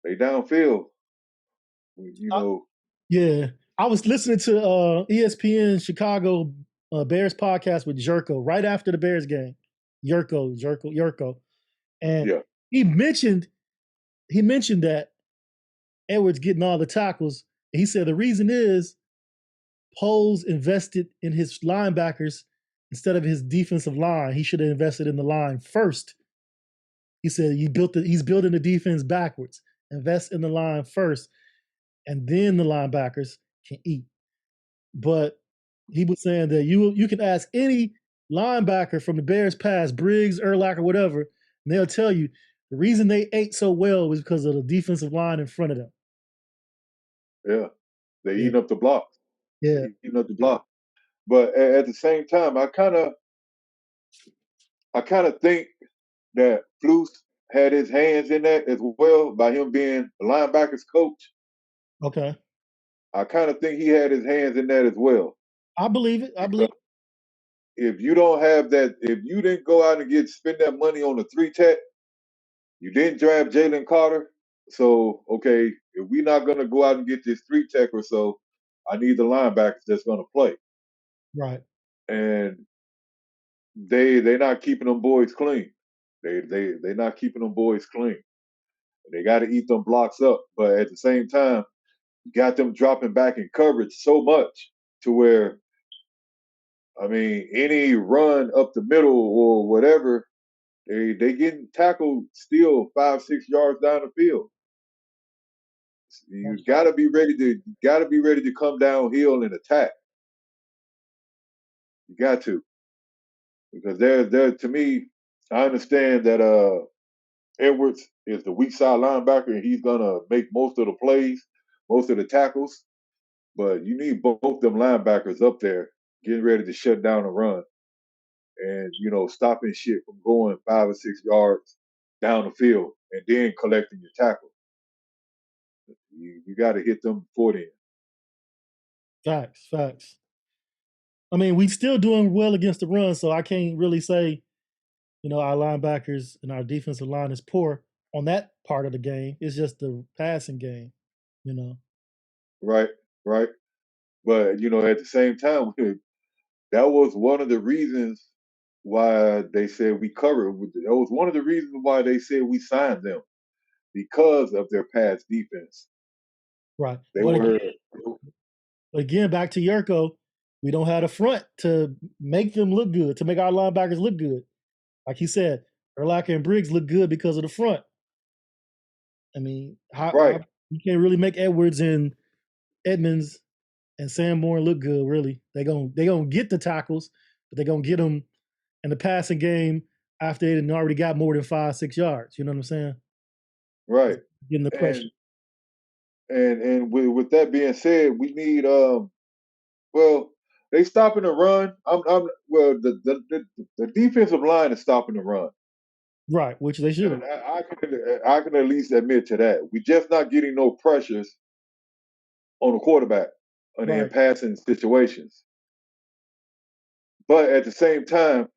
Speaker 3: They downfield. You know,
Speaker 2: yeah. I was listening to ESPN Chicago Bears podcast with Jerko right after the Bears game. Yurko. And
Speaker 3: yeah,
Speaker 2: he mentioned that Edwards getting all the tackles. And he said the reason is Poles invested in his linebackers instead of his defensive line. He should have invested in the line first. He said he's building the defense backwards. Invest in the line first, and then the linebackers can eat. But he was saying that you can ask any linebacker from the Bears past, Briggs, Urlacher, whatever, and they'll tell you the reason they ate so well was because of the defensive line in front of them.
Speaker 3: yeah. They
Speaker 2: Yeah,
Speaker 3: eating up the block. They
Speaker 2: yeah,
Speaker 3: eating up the block. But at the same time, I kind of think that Flus had his hands in that as well by him being the linebackers coach.
Speaker 2: okay.
Speaker 3: I kind of think he had his hands in that as well.
Speaker 2: I believe it. I believe
Speaker 3: Because if you don't have that, if you didn't go out and spend that money on the 3 tech, you didn't draft Jalen Carter. So okay, if we're not gonna go out and get this 3 tech or so, I need the linebackers that's gonna play.
Speaker 2: right.
Speaker 3: And they're not keeping them boys clean. They're not keeping them boys clean. They got to eat them blocks up, but at the same time, you got them dropping back in coverage so much to where, I mean, any run up the middle or whatever, they getting tackled still 5, 6 yards down the field. You got to be ready to come downhill and attack. You got to, because there to me, I understand that Edwards is the weak side linebacker and he's gonna make most of the plays, most of the tackles. But you need both them linebackers up there getting ready to shut down a run and stopping shit from going 5 or 6 yards down the field and then collecting your tackle. You got to hit them before then.
Speaker 2: Facts. I mean, we still doing well against the run, so I can't really say, our linebackers and our defensive line is poor on that part of the game. It's just the passing game, you know.
Speaker 3: Right, right. But at the same time, that was one of the reasons why they said we covered. That was one of the reasons why they said we signed them because of their pass defense.
Speaker 2: Right.
Speaker 3: They were
Speaker 2: But again, back to Yurko, we don't have a front to make them look good, to make our linebackers look good. Like he said, Urlacher and Briggs look good because of the front. I mean, how
Speaker 3: right,
Speaker 2: you can't really make Edwards and Edmonds and Sanborn look good. Really, they gonna get the tackles, but they're gonna get them in the passing game after they didn't already got more than 5, 6 yards. You know what I'm saying?
Speaker 3: right.
Speaker 2: Getting the pressure.
Speaker 3: And with that being said, we need well, they stopping the run. Well, the defensive line is stopping the run.
Speaker 2: Right, which they
Speaker 3: And
Speaker 2: should.
Speaker 3: I can at least admit to that. We just not getting no pressures on the quarterback in
Speaker 2: Right.
Speaker 3: passing situations. But at the same time,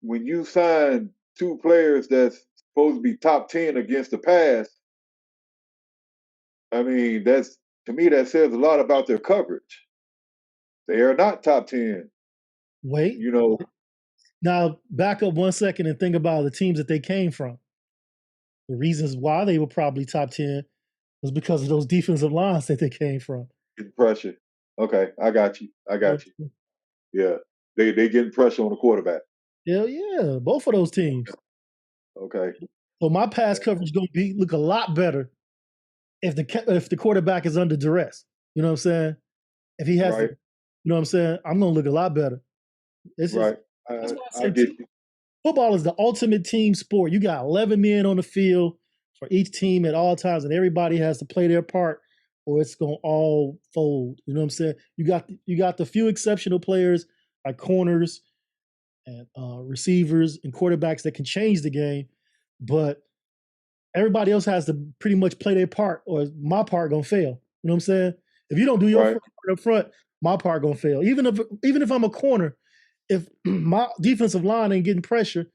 Speaker 3: when you sign 2 players that's supposed to be top 10 against the pass, I mean, that's to me that says a lot about their coverage. They are not top 10.
Speaker 2: Wait.
Speaker 3: You know,
Speaker 2: Now back up 1 second and think about the teams that they came from. The reasons why they were probably top 10 was because of those defensive lines that they came from.
Speaker 3: getting pressure. Okay, I got you. I
Speaker 2: So,
Speaker 3: got you. Yeah, they getting pressure on the quarterback.
Speaker 2: hell yeah, both of those teams.
Speaker 3: Okay,
Speaker 2: So my pass coverage is going to look a lot better if the quarterback is under duress. You know what I'm saying? If he has to,
Speaker 3: right.
Speaker 2: you know what I'm saying? I'm going to look a lot better. It's just
Speaker 3: Right.
Speaker 2: that's why I
Speaker 3: I
Speaker 2: say
Speaker 3: get you.
Speaker 2: football is the ultimate team sport. You got 11 men on the field for each team at all times, and everybody has to play their part, or it's gonna all fold. You know what I'm saying? You got the few exceptional players like corners and receivers and quarterbacks that can change the game, but everybody else has to pretty much play their part, or my part gonna fail. You know what I'm saying? If you don't do your
Speaker 3: Right.
Speaker 2: part up front, my part gonna fail. Even if I'm a corner, if my defensive line ain't getting pressure,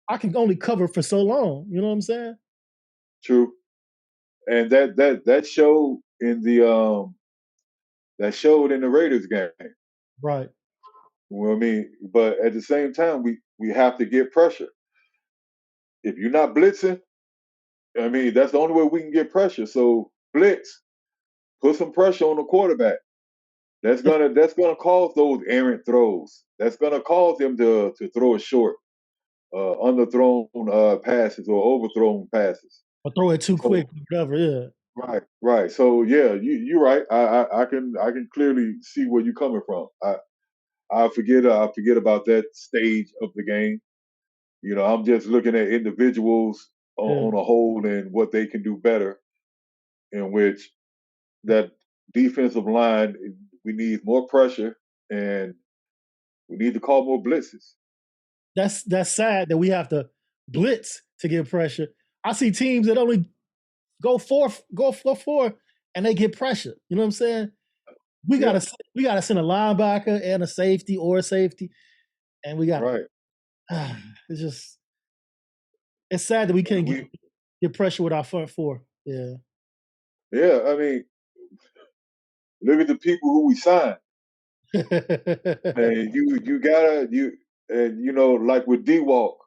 Speaker 2: I can only cover for so long. You know what I'm saying?
Speaker 3: True. And that showed in the Raiders game.
Speaker 2: Right.
Speaker 3: Well, I mean, but at the same time, we have to get pressure. If you're not blitzing, I mean, that's the only way we can get pressure. So blitz, put some pressure on the quarterback. That's gonna cause those errant throws. That's gonna cause him to throw a short, underthrown passes or overthrown passes.
Speaker 2: Or throw it too
Speaker 3: So
Speaker 2: quick, whatever. Yeah.
Speaker 3: right, right. So yeah, you're right. I can clearly see where you're coming from. I forget about that stage of the game. I'm just looking at individuals
Speaker 2: Yeah.
Speaker 3: on a whole and what they can do better. In which that defensive line, we need more pressure and we need to call more blitzes.
Speaker 2: That's sad that we have to blitz to get pressure. I see teams that only go for four, and they get pressure. You know what I'm saying? We
Speaker 3: Yeah,
Speaker 2: gotta we gotta send a linebacker and a safety or a safety, and we got
Speaker 3: right.
Speaker 2: it's just it's sad that we
Speaker 3: And
Speaker 2: can't get pressure with our front four. Yeah.
Speaker 3: yeah, I mean, look at the people who we signed, and you gotta you and like with D Walk,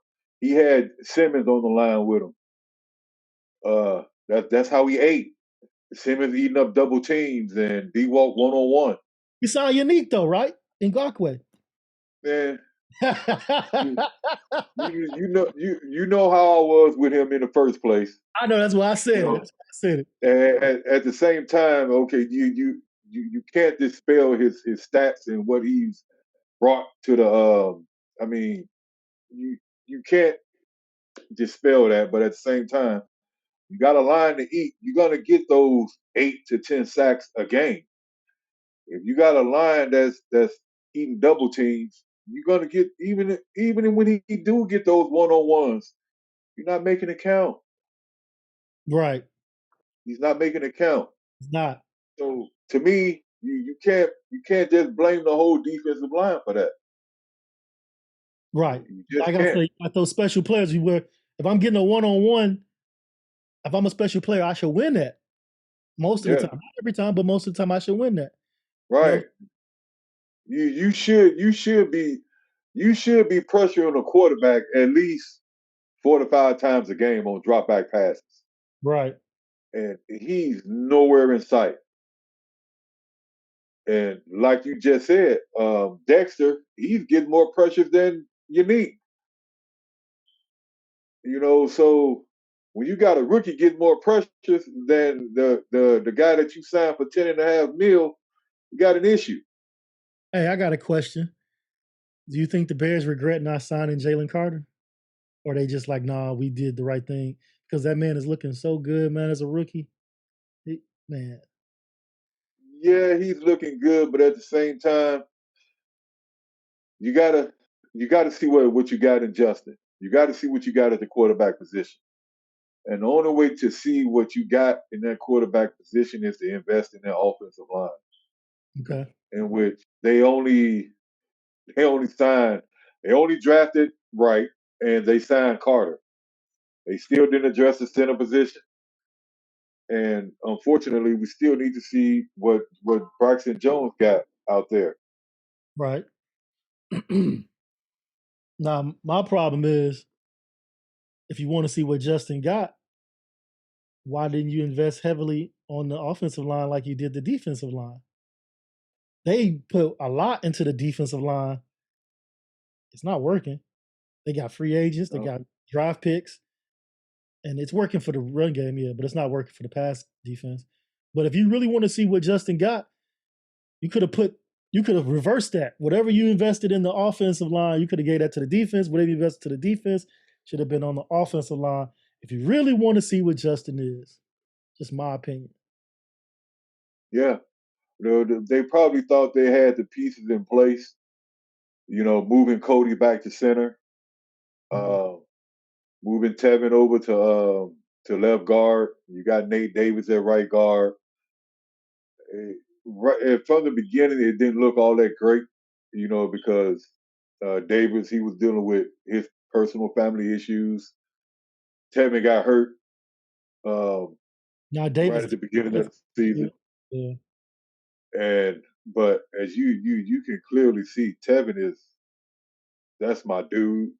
Speaker 3: he had Simmons on the line with him. That's how he ate. Simmons eating up double teams and D Walk 1-on-1.
Speaker 2: You sound unique though, right? Ngakwe.
Speaker 3: Man, you, you know how I was with him in the first place.
Speaker 2: I know that's why I
Speaker 3: You
Speaker 2: said it.
Speaker 3: know,
Speaker 2: That's why I said it.
Speaker 3: and at the same time, okay, you can't dispel his stats and what he's brought to the. I mean, you can't dispel that, but at the same time, you got a line to eat. You're gonna get those 8 to 10 sacks a game. If you got a line that's eating double teams, you're gonna get even when he do get those 1-on-ones, you're not making it count.
Speaker 2: Right.
Speaker 3: He's not making it count.
Speaker 2: It's not.
Speaker 3: So to me, you can't just blame the whole defensive line for that.
Speaker 2: Right.
Speaker 3: You just
Speaker 2: Like I
Speaker 3: can't.
Speaker 2: say, like those special players, we were if I'm getting a one-on-one, if I'm a special player, I should win that. Most of the
Speaker 3: Yeah,
Speaker 2: time. Not every time, but most of the time I should win that. You know?
Speaker 3: right. You should be pressuring the quarterback at least 4 to 5 times a game on drop back passes,
Speaker 2: Right.
Speaker 3: and he's nowhere in sight. And like you just said, Dexter, he's getting more pressures than Unique. So when you got a rookie getting more pressures than the guy that you signed for 10.5 mil, you got an issue.
Speaker 2: Hey, I got a question. Do you think the Bears regret not signing Jalen Carter? Or they just like, nah, we did the right thing? Because that man is looking so good, man, as a rookie. Man,
Speaker 3: Yeah, he's looking good, but at the same time, you gotta you gotta see what you got in Justin. You got to see what you got at the quarterback position. And the only way to see what you got in that quarterback position is to invest in that offensive line,
Speaker 2: okay.
Speaker 3: in which they only drafted right and they signed Carter. They still didn't address the center position. And unfortunately, we still need to see what Braxton Jones got out there.
Speaker 2: Right. Now, my problem is if you want to see what Justin got, why didn't you invest heavily on the offensive line like you did the defensive line? They put a lot into the defensive line. It's not working. They got free agents, they
Speaker 3: No.
Speaker 2: got draft picks, and it's working for the run game, yeah, but it's not working for the pass defense. But if you really want to see what Justin got, you could have put You could have reversed that. Whatever you invested in the offensive line, you could have gave that to the defense. Whatever you invested to the defense should have been on the offensive line. If you really want to see what Justin is, just my opinion.
Speaker 3: Yeah, they probably thought they had the pieces in place. Moving Cody back to center,
Speaker 2: Mhm.
Speaker 3: uh, moving Tevin over to left guard. You got Nate Davis at right guard. From the beginning, it didn't look all that great, because Davis, he was dealing with his personal family issues. Tevin got hurt
Speaker 2: Now
Speaker 3: right
Speaker 2: Davis,
Speaker 3: at the beginning of the season,
Speaker 2: yeah,
Speaker 3: but as you can clearly see, Tevin that's my dude.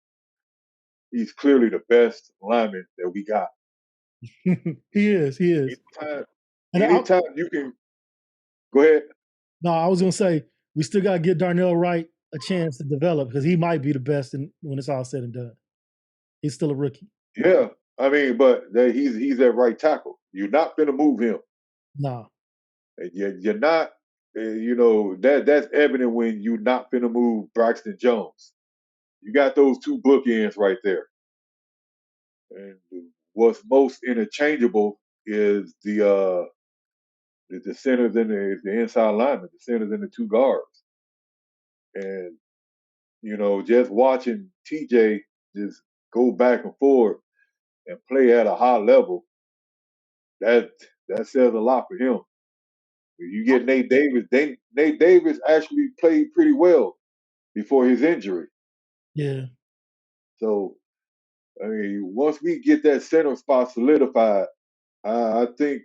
Speaker 3: He's clearly the best lineman that we got.
Speaker 2: he is, he is.
Speaker 3: Anytime,
Speaker 2: And
Speaker 3: anytime you can go ahead.
Speaker 2: no, I was gonna say we still gotta give Darnell Wright a chance to develop because he might be the best when it's all said and done. He's still a rookie.
Speaker 3: Yeah, I mean, but he's at right tackle. You're not gonna move him.
Speaker 2: No,
Speaker 3: And you're not. That's evident when you're not gonna move Braxton Jones. You got those two bookends right there. And what's most interchangeable is the centers and the inside linemen, the centers and the two guards. And just watching TJ just go back and forth and play at a high level, that that says a lot for him. You get Nate Davis. Nate Davis actually played pretty well before his injury.
Speaker 2: yeah,
Speaker 3: So I mean, once we get that center spot solidified, I think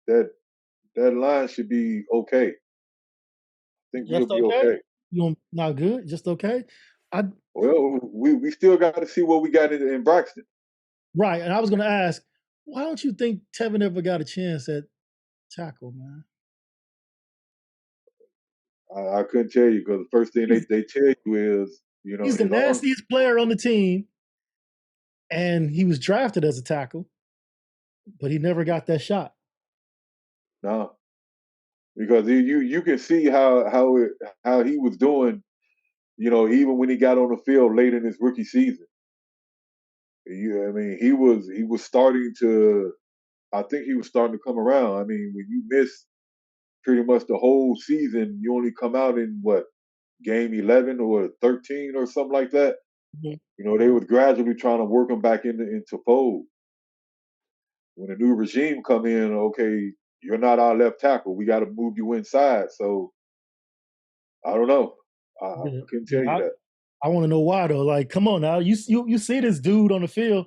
Speaker 3: that that line should be okay. I think we'll
Speaker 2: just
Speaker 3: be
Speaker 2: okay.
Speaker 3: okay.
Speaker 2: You know, not good, just okay. I
Speaker 3: Well, we still got to see what we got in Braxton.
Speaker 2: right, and I was gonna ask, why don't you think Tevin ever got a chance at tackle, man?
Speaker 3: I couldn't tell you because the first thing
Speaker 2: He's,
Speaker 3: they tell you is,
Speaker 2: he's the
Speaker 3: his arms.
Speaker 2: nastiest player on the team, and he was drafted as a tackle, but he never got that shot.
Speaker 3: No, because you can see how he was doing. Even when he got on the field late in his rookie season. I mean, he was starting to. I think he was starting to come around. I mean, when you miss pretty much the whole season, you only come out in what game 11 or 13 or something like that.
Speaker 2: Mhm.
Speaker 3: They was gradually trying to work him back into fold. When a new regime come in, okay, you're not our left tackle. We got to move you inside. So I don't know. I
Speaker 2: Yeah,
Speaker 3: couldn't tell
Speaker 2: yeah.
Speaker 3: you that.
Speaker 2: I want to know why though. Like, come on now, you see this dude on the field,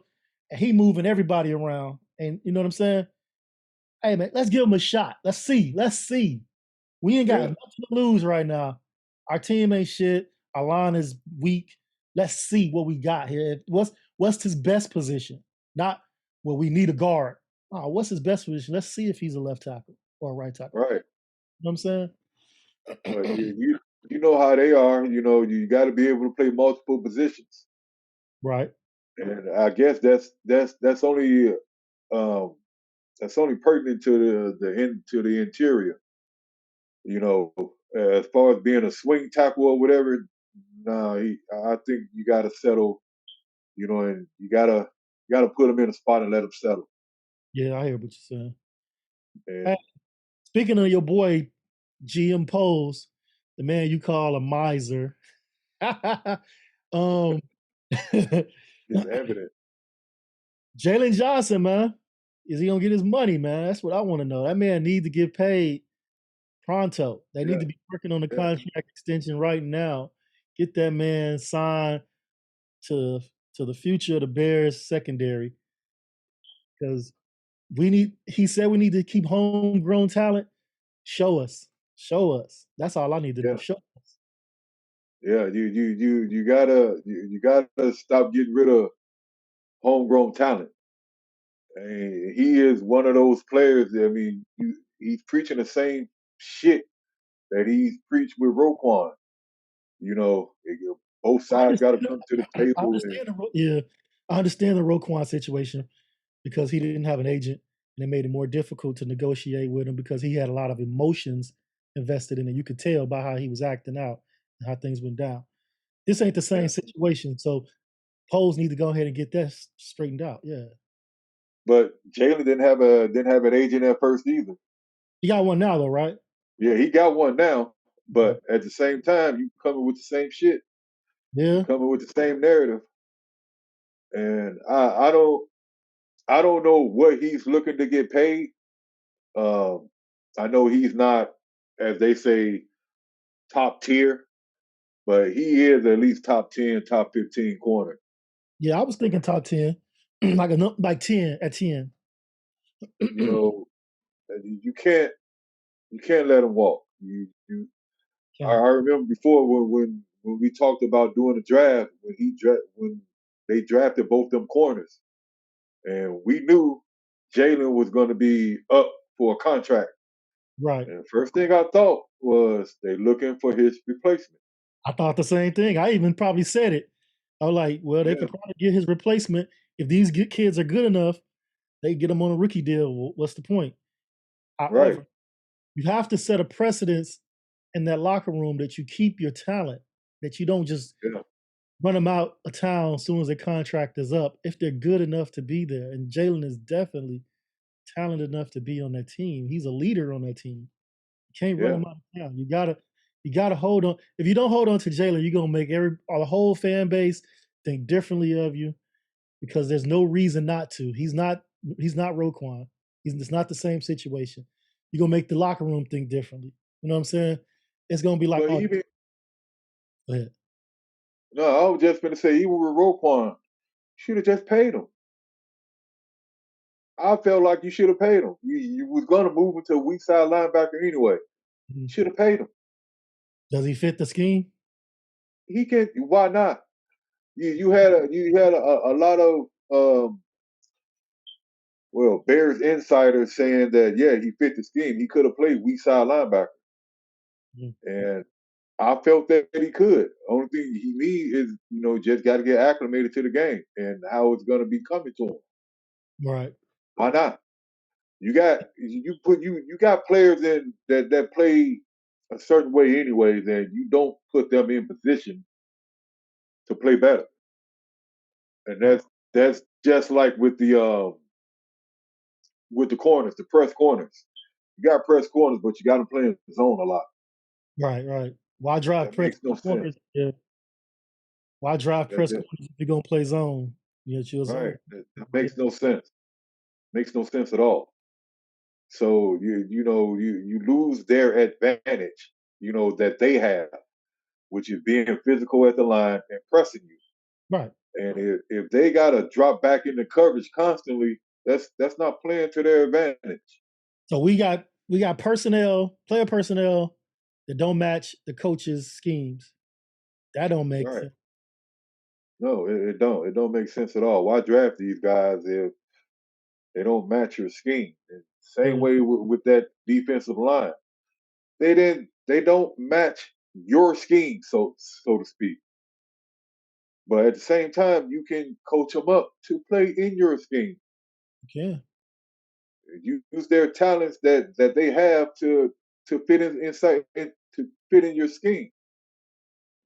Speaker 2: and he moving everybody around, and you know what I'm saying? Hey man, let's give him a shot. Let's see. Let's see. We ain't got
Speaker 3: Yeah,
Speaker 2: nothing to lose right now. Our team ain't shit. Our line is weak. Let's see what we got here. What's his best position? Not well, we need a guard. Oh, what's his best position? Let's see if he's a left tackle or a right tackle.
Speaker 3: right.
Speaker 2: You know what I'm saying?
Speaker 3: But you know how they are. You got to be able to play multiple positions,
Speaker 2: Right.
Speaker 3: and I guess that's only um, that's only pertinent to the interior. As far as being a swing tackle or whatever, nah, I think you got to settle. And you gotta put him in a spot and let him settle.
Speaker 2: Yeah, I hear what you're saying.
Speaker 3: And
Speaker 2: Hey, speaking of your boy GM Pose, the man you call a miser. um
Speaker 3: it's evident.
Speaker 2: Jalen Johnson, man. Is he gonna get his money, man? That's what I want to know. That man need to get paid pronto. They need
Speaker 3: Yeah,
Speaker 2: to be working on the
Speaker 3: yeah,
Speaker 2: contract extension right now. Get that man signed to the future of the Bears secondary because we need. He said we need to keep homegrown talent. Show us, show us. That's all I need to know.
Speaker 3: yeah,
Speaker 2: Show us.
Speaker 3: yeah. You gotta stop getting rid of homegrown talent. And he is one of those players. I mean, he's preaching the same shit that he's preached with Roquan. Both
Speaker 2: I
Speaker 3: sides got to
Speaker 2: understand.
Speaker 3: come to the
Speaker 2: I
Speaker 3: table. And
Speaker 2: understand yeah, I understand the Roquan situation because he didn't have an agent and it made it more difficult to negotiate with him because he had a lot of emotions invested in it. You could tell by how he was acting out and how things went down. This ain't the same
Speaker 3: Yeah.
Speaker 2: situation, so Poles need to go ahead and get that straightened out. Yeah,
Speaker 3: But Jalen didn't have an agent at first either.
Speaker 2: he got one now though, right?
Speaker 3: Yeah, he got one now,
Speaker 2: Okay.
Speaker 3: but at the same time, you coming with the same shit. You
Speaker 2: Yeah,
Speaker 3: coming with the same narrative, and I don't know what he's looking to get paid. Um, I know he's not, as they say, top tier, but he is at least top 10, top 15 corner.
Speaker 2: yeah. I was thinking top 10, like 10 at 10.
Speaker 3: You know, you can't let him walk.
Speaker 2: Okay.
Speaker 3: I remember before when we talked about doing the draft when they drafted both them corners, and we knew Jalen was going to be up for a contract.
Speaker 2: Right.
Speaker 3: And first thing I thought was they looking for his replacement.
Speaker 2: I thought the same thing. I even probably said it. I was like, well, they
Speaker 3: Yeah,
Speaker 2: could probably get his replacement if these kids are good enough. They get him on a rookie deal. What's the point?
Speaker 3: right.
Speaker 2: However, you have to set a precedence in that locker room that you keep your talent, that you don't just
Speaker 3: Yeah,
Speaker 2: run them out of town as soon as their contract is up if they're good enough to be there. And Jalen is definitely talented enough to be on that team. He's a leader on that team. You can't run
Speaker 3: yeah.
Speaker 2: him out of town. You gotta hold on. If you don't hold on to Jalen, you're gonna make the whole fan base think differently of you because there's no reason not to. He's not Roquan. It's not the same situation. You're gonna make the locker room think differently. You know what I'm saying? It's gonna be like,
Speaker 3: But
Speaker 2: oh,
Speaker 3: even
Speaker 2: go ahead.
Speaker 3: no, I was just going to say even with Roquan, should have just paid him. I felt like you should have paid him. You was going to move him to a weak side linebacker anyway.
Speaker 2: Mhm.
Speaker 3: Should have paid him.
Speaker 2: Does he fit the scheme?
Speaker 3: He can. Why not? You had a lot of Bears insiders saying that yeah he fit the scheme. He could have played weak side linebacker,
Speaker 2: Mhm.
Speaker 3: and I felt that he could. Only thing he needs is just got to get acclimated to the game and how it's going to be coming to him.
Speaker 2: Right.
Speaker 3: Why not? You got players in that play a certain way anyways, and you don't put them in position to play better. And that's just like with the corners, the press corners. You got press corners, but you got to play in the zone a lot.
Speaker 2: Right. Right. Why drive
Speaker 3: That
Speaker 2: press
Speaker 3: makes no sense.
Speaker 2: corners? Yeah. Why drive
Speaker 3: That,
Speaker 2: press
Speaker 3: that
Speaker 2: corners if you're gonna play zone? It's your
Speaker 3: right.
Speaker 2: zone.
Speaker 3: That
Speaker 2: Yeah.
Speaker 3: makes no sense. Makes no sense at all. So you lose their advantage. That they have, which is being physical at the line and pressing you.
Speaker 2: Right.
Speaker 3: And if they got to drop back into coverage constantly, that's not playing to their advantage.
Speaker 2: So we got player personnel that don't match the coach's schemes. That don't make
Speaker 3: Right.
Speaker 2: sense.
Speaker 3: No, it don't. It don't make sense at all. Why draft these guys if they don't match your scheme? And same
Speaker 2: Yeah.
Speaker 3: way with that defensive line. They don't match your scheme, so to speak. But at the same time, you can coach them up to play in your scheme.
Speaker 2: Yeah.
Speaker 3: Use their talents that they have to fit to fit in your scheme.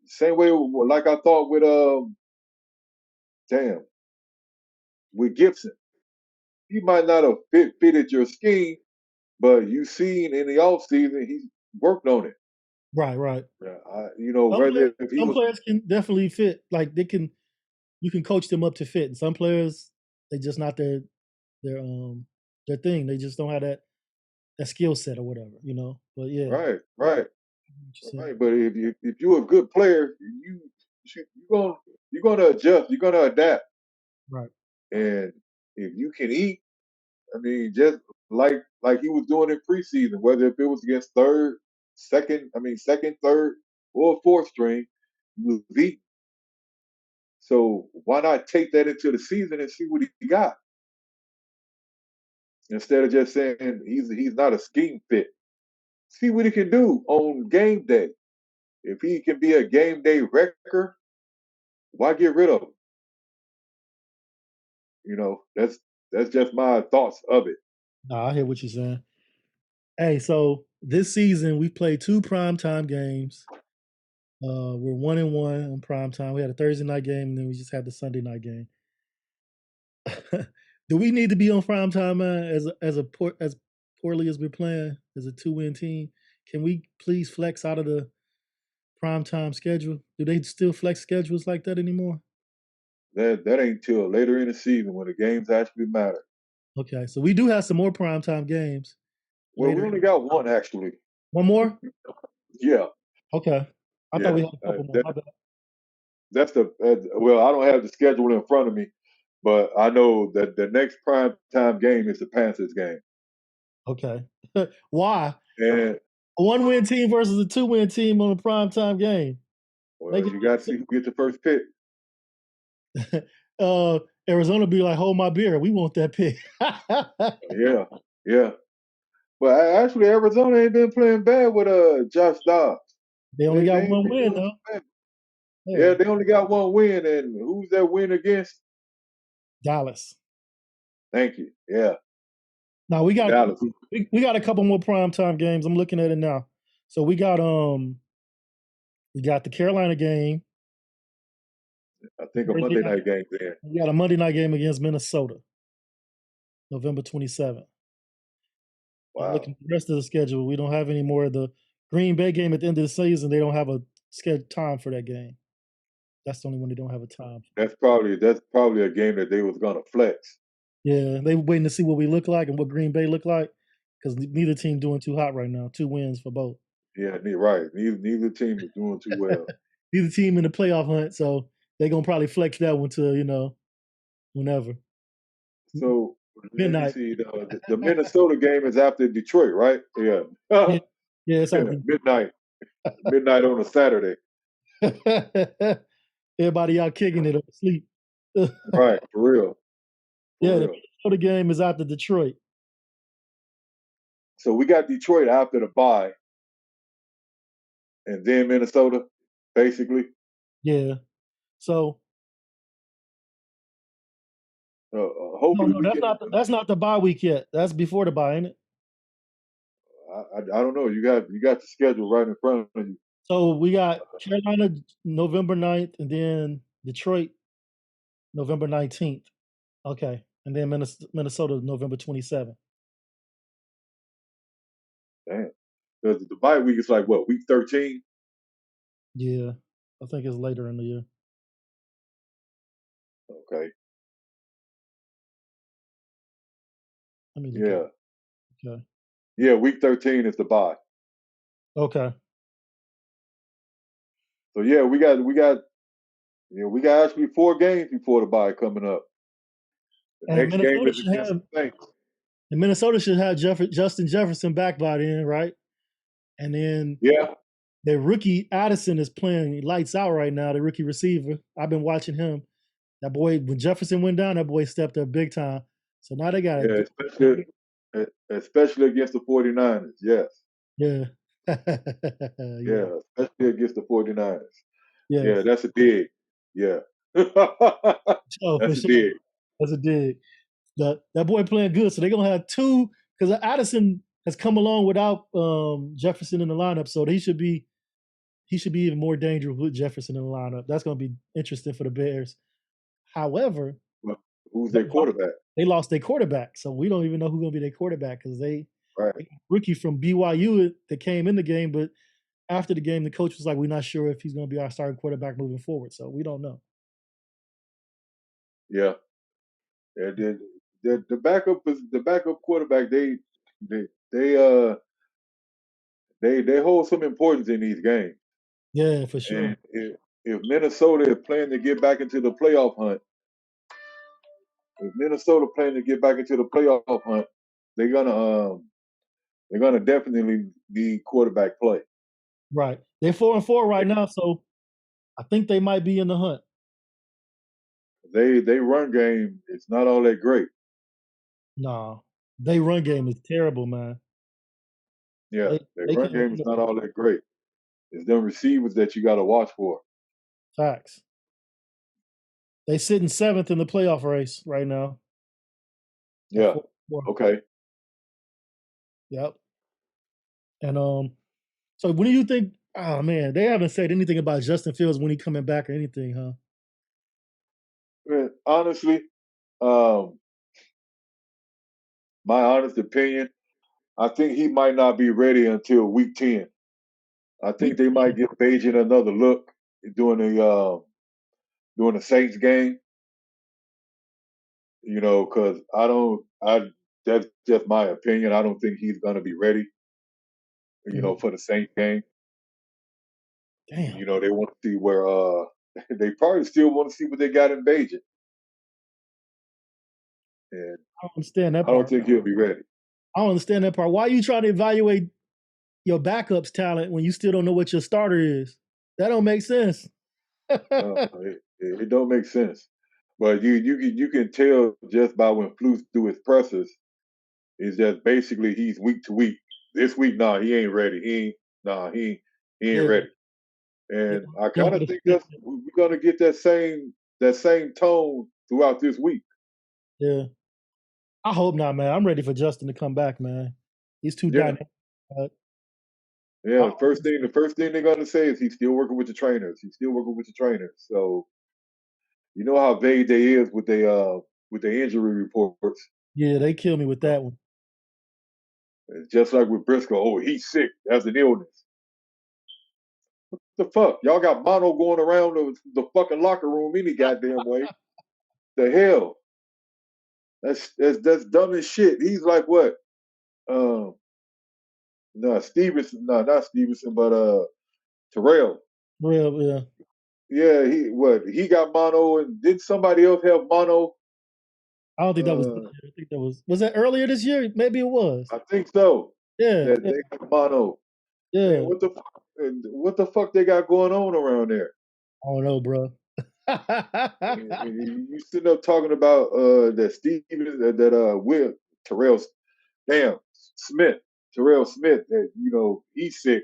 Speaker 3: Same way, like I thought with damn, with Gibson. He might not have fitted your scheme, but you seen in the off season he's worked on it.
Speaker 2: Right. Right. Some players,
Speaker 3: Whether if he
Speaker 2: some
Speaker 3: was
Speaker 2: players can definitely fit. Like you can coach them up to fit. And some players, they just not their thing. They just don't have that skill set or whatever. But yeah,
Speaker 3: right, right,
Speaker 2: what you saying.
Speaker 3: right. But if you're a good player, you're gonna you're gonna adjust. You're gonna adapt.
Speaker 2: Right.
Speaker 3: And if you can eat, I mean, just like he was doing in preseason, whether if it was against second, third, or fourth string, he was eating. So why not take that into the season and see what he got instead of just saying he's not a scheme fit. See what he can do on game day. If he can be a game day wrecker, why get rid of him? That's just my thoughts of it.
Speaker 2: Nah, I hear what you're saying. Hey, so this season we played 2 primetime games. We're 1-1 on primetime. We had a Thursday night game, and then we just had the Sunday night game. Do we need to be on primetime, man? As poorly as we're playing as a 2-win team, can we please flex out of the primetime schedule? Do they still flex schedules like that anymore?
Speaker 3: That ain't till later in the season when the games actually matter.
Speaker 2: Okay, so we do have some more primetime games
Speaker 3: Well, we
Speaker 2: later.
Speaker 3: only got one actually.
Speaker 2: One more?
Speaker 3: Yeah,
Speaker 2: Okay. I thought
Speaker 3: yeah.
Speaker 2: we had a couple more. My bad.
Speaker 3: That's the well. I don't have the schedule in front of me, but I know that the next prime time game is the Panthers game,
Speaker 2: Okay. Why?
Speaker 3: and
Speaker 2: A 1-win team versus a 2-win team on a primetime game. Make
Speaker 3: well, you got to see who gets the first pick.
Speaker 2: it Arizona be like, hold my beer. We want that pick.
Speaker 3: Yeah, yeah. But actually, Arizona ain't been playing bad with Josh Dobbs.
Speaker 2: They only
Speaker 3: They
Speaker 2: got
Speaker 3: ain't
Speaker 2: one
Speaker 3: been
Speaker 2: win
Speaker 3: doing
Speaker 2: though.
Speaker 3: too bad.
Speaker 2: Yeah.
Speaker 3: Yeah, they only got one win, and who's that win against?
Speaker 2: Dallas.
Speaker 3: Thank you. Yeah,
Speaker 2: Now we got
Speaker 3: Dallas.
Speaker 2: we got a couple more primetime games. I'm looking at it now. So we got the Carolina game.
Speaker 3: I think a
Speaker 2: Thursday
Speaker 3: Monday
Speaker 2: night.
Speaker 3: night game there.
Speaker 2: We got a Monday night game against Minnesota, November 27th. And
Speaker 3: Wow,
Speaker 2: looking at the rest of the schedule, we don't have any more of the Green Bay game at the end of the season. They don't have a scheduled time for that game. That's the only one they don't have a time for.
Speaker 3: that's probably a game that they was gonna flex.
Speaker 2: Yeah, they were waiting to see what we look like and what Green Bay look like because neither team doing too hot right now. 2 wins for both.
Speaker 3: Yeah, right. Neither team is doing too well.
Speaker 2: Neither team in the playoff hunt, so they're gonna probably flex that one to whenever
Speaker 3: So let me
Speaker 2: midnight.
Speaker 3: see. The Minnesota game is after Detroit, right? Yeah.
Speaker 2: Yeah, yeah, it's
Speaker 3: Yeah,
Speaker 2: after
Speaker 3: midnight on a Saturday.
Speaker 2: everybody out kicking it or asleep.
Speaker 3: Right, for real, for
Speaker 2: Yeah, the
Speaker 3: real.
Speaker 2: Minnesota game is after Detroit.
Speaker 3: So we got Detroit after the bye, and then Minnesota, basically.
Speaker 2: Yeah. So no,
Speaker 3: Hopefully
Speaker 2: no,
Speaker 3: we
Speaker 2: that's
Speaker 3: get.
Speaker 2: not the bye week yet. That's before the bye, ain't it?
Speaker 3: I don't know. You got the schedule right in front of you.
Speaker 2: So we got Carolina November 9th and then Detroit November 19th. Okay. And then Minnesota November 27th.
Speaker 3: Damn. The bye week is like what, week 13?
Speaker 2: Yeah. I think it's later in the year.
Speaker 3: Okay.
Speaker 2: Let me look at
Speaker 3: Yeah.
Speaker 2: it. Okay.
Speaker 3: Yeah, week 13 is the bye.
Speaker 2: Okay.
Speaker 3: So yeah, we got actually 4 games before the bye coming up. The
Speaker 2: And
Speaker 3: next game
Speaker 2: Minnesota
Speaker 3: is
Speaker 2: should
Speaker 3: against
Speaker 2: have
Speaker 3: the Saints.
Speaker 2: Justin Jefferson back by then, right? And then
Speaker 3: Yeah,
Speaker 2: the rookie Addison is playing lights out right now, the rookie receiver. I've been watching him. That boy, when Jefferson went down, that boy stepped up big time. So now they got
Speaker 3: yeah,
Speaker 2: it.
Speaker 3: especially against the 49ers. Yes.
Speaker 2: Yeah.
Speaker 3: Yeah,
Speaker 2: Yeah.
Speaker 3: especially against the 49ers. Yeah,
Speaker 2: Yes.
Speaker 3: that's a dig. Yeah.
Speaker 2: Oh, for
Speaker 3: That's a
Speaker 2: sure.
Speaker 3: dig.
Speaker 2: That's a dig. That boy playing good. So they're gonna have two because Addison has come along without Jefferson in the lineup. So he should be even more dangerous with Jefferson in the lineup. That's gonna be interesting for the Bears. However,
Speaker 3: Well, who's
Speaker 2: they
Speaker 3: their
Speaker 2: lost,
Speaker 3: quarterback?
Speaker 2: they lost their quarterback. So we don't even know who's gonna be their quarterback because
Speaker 3: Right.
Speaker 2: they got a rookie from BYU that came in the game, but after the game, the coach was like, "We're not sure if he's going to be our starting quarterback moving forward." So we don't know.
Speaker 3: Yeah. Yeah, the backup quarterback, they they uh they hold some importance in these games.
Speaker 2: Yeah, for sure.
Speaker 3: And if Minnesota is planning to get back into the playoff hunt, if Minnesota planning to get back into the playoff hunt, they're gonna they're gonna definitely need quarterback play.
Speaker 2: Right. They're 4-4 right now, so I think they might be in the hunt.
Speaker 3: They run game is not all that great.
Speaker 2: No, they run game is terrible, man.
Speaker 3: Yeah,
Speaker 2: They
Speaker 3: their
Speaker 2: they
Speaker 3: run
Speaker 2: can't
Speaker 3: game
Speaker 2: run
Speaker 3: is
Speaker 2: the
Speaker 3: not
Speaker 2: ball.
Speaker 3: all that great. It's them receivers that you got to watch for.
Speaker 2: Facts. They sit in seventh in the playoff race right now at
Speaker 3: Yeah.
Speaker 2: 4-4.
Speaker 3: Okay.
Speaker 2: Yep. And so when do you think? Oh man, they haven't said anything about Justin Fields when he coming back or anything, huh?
Speaker 3: Man, honestly, um, my honest opinion, I think he might not be ready until week 10. I think
Speaker 2: Week
Speaker 3: they might give Beijing another look during the Saints game. Because that's just my opinion. I don't think he's gonna be ready.
Speaker 2: Mhm.
Speaker 3: For the Saints game.
Speaker 2: Damn,
Speaker 3: They want to see where they probably still want to see what they got in Beijing, and
Speaker 2: I don't understand that
Speaker 3: I don't
Speaker 2: part.
Speaker 3: think he'll be ready.
Speaker 2: I don't understand that part. Why are you trying to evaluate your backups talent when you still don't know what your starter is? That don't make sense.
Speaker 3: It don't make sense. But you can tell just by when Flus do his pressers, is just basically he's week to week. This week, nah, he ain't ready. He ain't
Speaker 2: Yeah,
Speaker 3: ready.
Speaker 2: yeah.
Speaker 3: And I
Speaker 2: You don't
Speaker 3: kind
Speaker 2: get
Speaker 3: of
Speaker 2: a
Speaker 3: think
Speaker 2: sniff.
Speaker 3: we're gonna get that same tone throughout this week.
Speaker 2: Yeah, I hope not, man. I'm ready for Justin to come back, man. He's too
Speaker 3: Yeah,
Speaker 2: dynamic. But
Speaker 3: yeah.
Speaker 2: I
Speaker 3: The first thing they're gonna say is he's still working with the trainers. He's still working with the trainers. So you know how vague they is with the injury reports.
Speaker 2: yeah, they kill me with that one.
Speaker 3: It's just like with Briscoe. Oh, he's sick. That's an illness. The fuck? Y'all got mono going around the fucking locker room any goddamn way. The hell? That's dumb as shit. He's like what? Um, no, Stevenson. No, not Stevenson, but Terrell.
Speaker 2: Real, yeah.
Speaker 3: Yeah, he got mono, and did somebody else have mono?
Speaker 2: I don't think that was this
Speaker 3: Uh,
Speaker 2: year. I think that was that earlier this year? Maybe it was.
Speaker 3: I think so.
Speaker 2: Yeah,
Speaker 3: That
Speaker 2: yeah,
Speaker 3: they got mono. Man,
Speaker 2: yeah.
Speaker 3: what the fuck they got going on around there?
Speaker 2: I don't know, bro.
Speaker 3: You sitting up talking about that Stevens that Will Terrell damn Smith Terrell Smith that he's sick.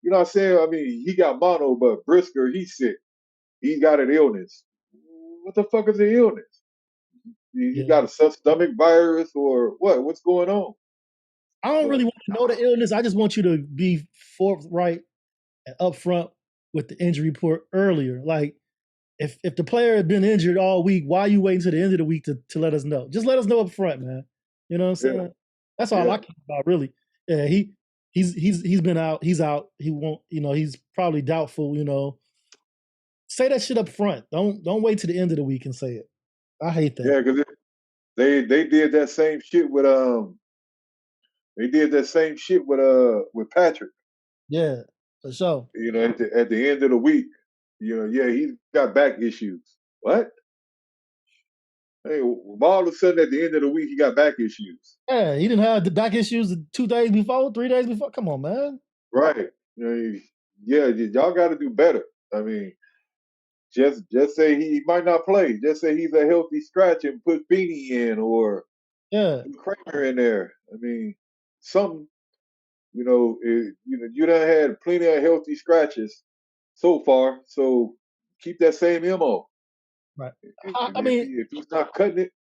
Speaker 3: You know what I'm saying? I mean he got mono, but Brisker he's sick. He got an illness. What the fuck is the illness? He
Speaker 2: Yeah.
Speaker 3: got a stomach virus or what? What's going on?
Speaker 2: I don't
Speaker 3: But
Speaker 2: really want to know the illness. I just want you to be forthright and upfront with the injury report earlier. Like if the player had been injured all week, why are you waiting to the end of the week to let us know? Just let us know up front, man. You know what I'm
Speaker 3: yeah,
Speaker 2: saying? That's all I
Speaker 3: yeah,
Speaker 2: care about, really. Yeah, he's been out. He's out. He won't. He's probably doubtful. Say that shit up front. Don't wait to the end of the week and say it. I hate that.
Speaker 3: yeah. Because they did that same shit with Patrick.
Speaker 2: Yeah, for sure.
Speaker 3: At the end of the week, yeah, he's got back issues. What? Hey, all of a sudden at the end of the week, he got back issues.
Speaker 2: Yeah, he didn't have the back issues 2 days before, 3 days before. Come on, man.
Speaker 3: Right. Yeah, y'all got to do better. I mean, just say he might not play. Just say he's a healthy scratch and put Feeney in or
Speaker 2: Yeah,
Speaker 3: put Kramer in there. I mean, something. You done had plenty of healthy scratches so far. So keep that same mo.
Speaker 2: right.
Speaker 3: If,
Speaker 2: I
Speaker 3: if,
Speaker 2: mean,
Speaker 3: he, if he's not cutting it,